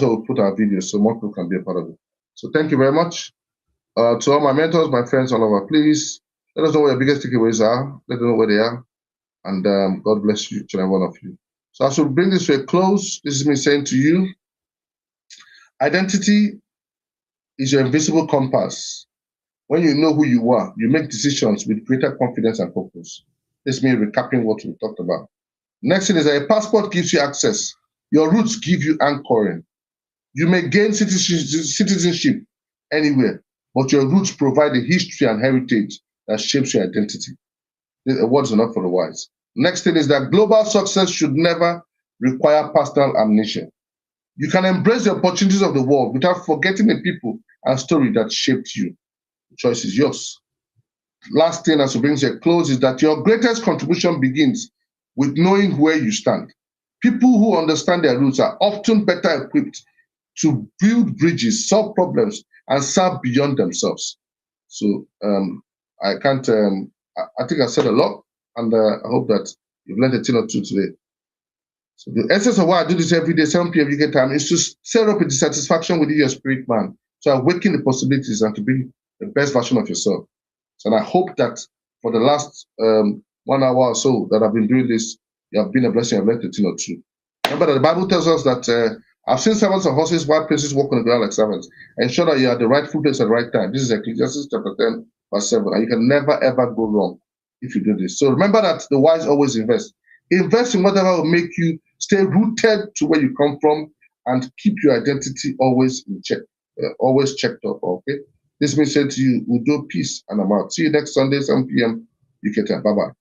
Speaker 1: where we put our videos so more people can be a part of it. So thank you very much. To all my mentors, my friends all over, please let us know what your biggest takeaways are. Let them know where they are. And God bless you, each and every one of you. So I should bring this to a close. This is me saying to you, identity is your invisible compass. When you know who you are, you make decisions with greater confidence and purpose. This is me recapping what we talked about. Next thing is that a passport gives you access. Your roots give you anchoring. You may gain citizenship anywhere, but your roots provide a history and heritage that shapes your identity. The words are not for the wise. Next thing is that global success should never require personal amnesia. You can embrace the opportunities of the world without forgetting the people and story that shaped you. The choice is yours. Last thing as we bring to a close is that your greatest contribution begins with knowing where you stand. People who understand their roots are often better equipped to build bridges, solve problems, and serve beyond themselves. So I think I said a lot, and I hope that you've learned a thing or two today. So the essence of why I do this every day, 7 p.m. UK time, is to set up a dissatisfaction within your spirit man, to awaken the possibilities and to be the best version of yourself. So, and I hope that for the last 1 hour or so that I've been doing this, you have been a blessing. I've learned a thing or two. Remember that the Bible tells us that I've seen servants and horses while princes walk on the ground like servants. Ensure that you're at the rightful place at the right time. This is Ecclesiastes chapter 10, verse 7. And you can never, ever go wrong if you do this. So remember that the wise always invest. Invest in whatever will make you stay rooted to where you come from and keep your identity always in check, always checked up, okay? This means saying to you, we'll do peace and I'm out. See you next Sunday, 7 p.m. UK time. Bye-bye.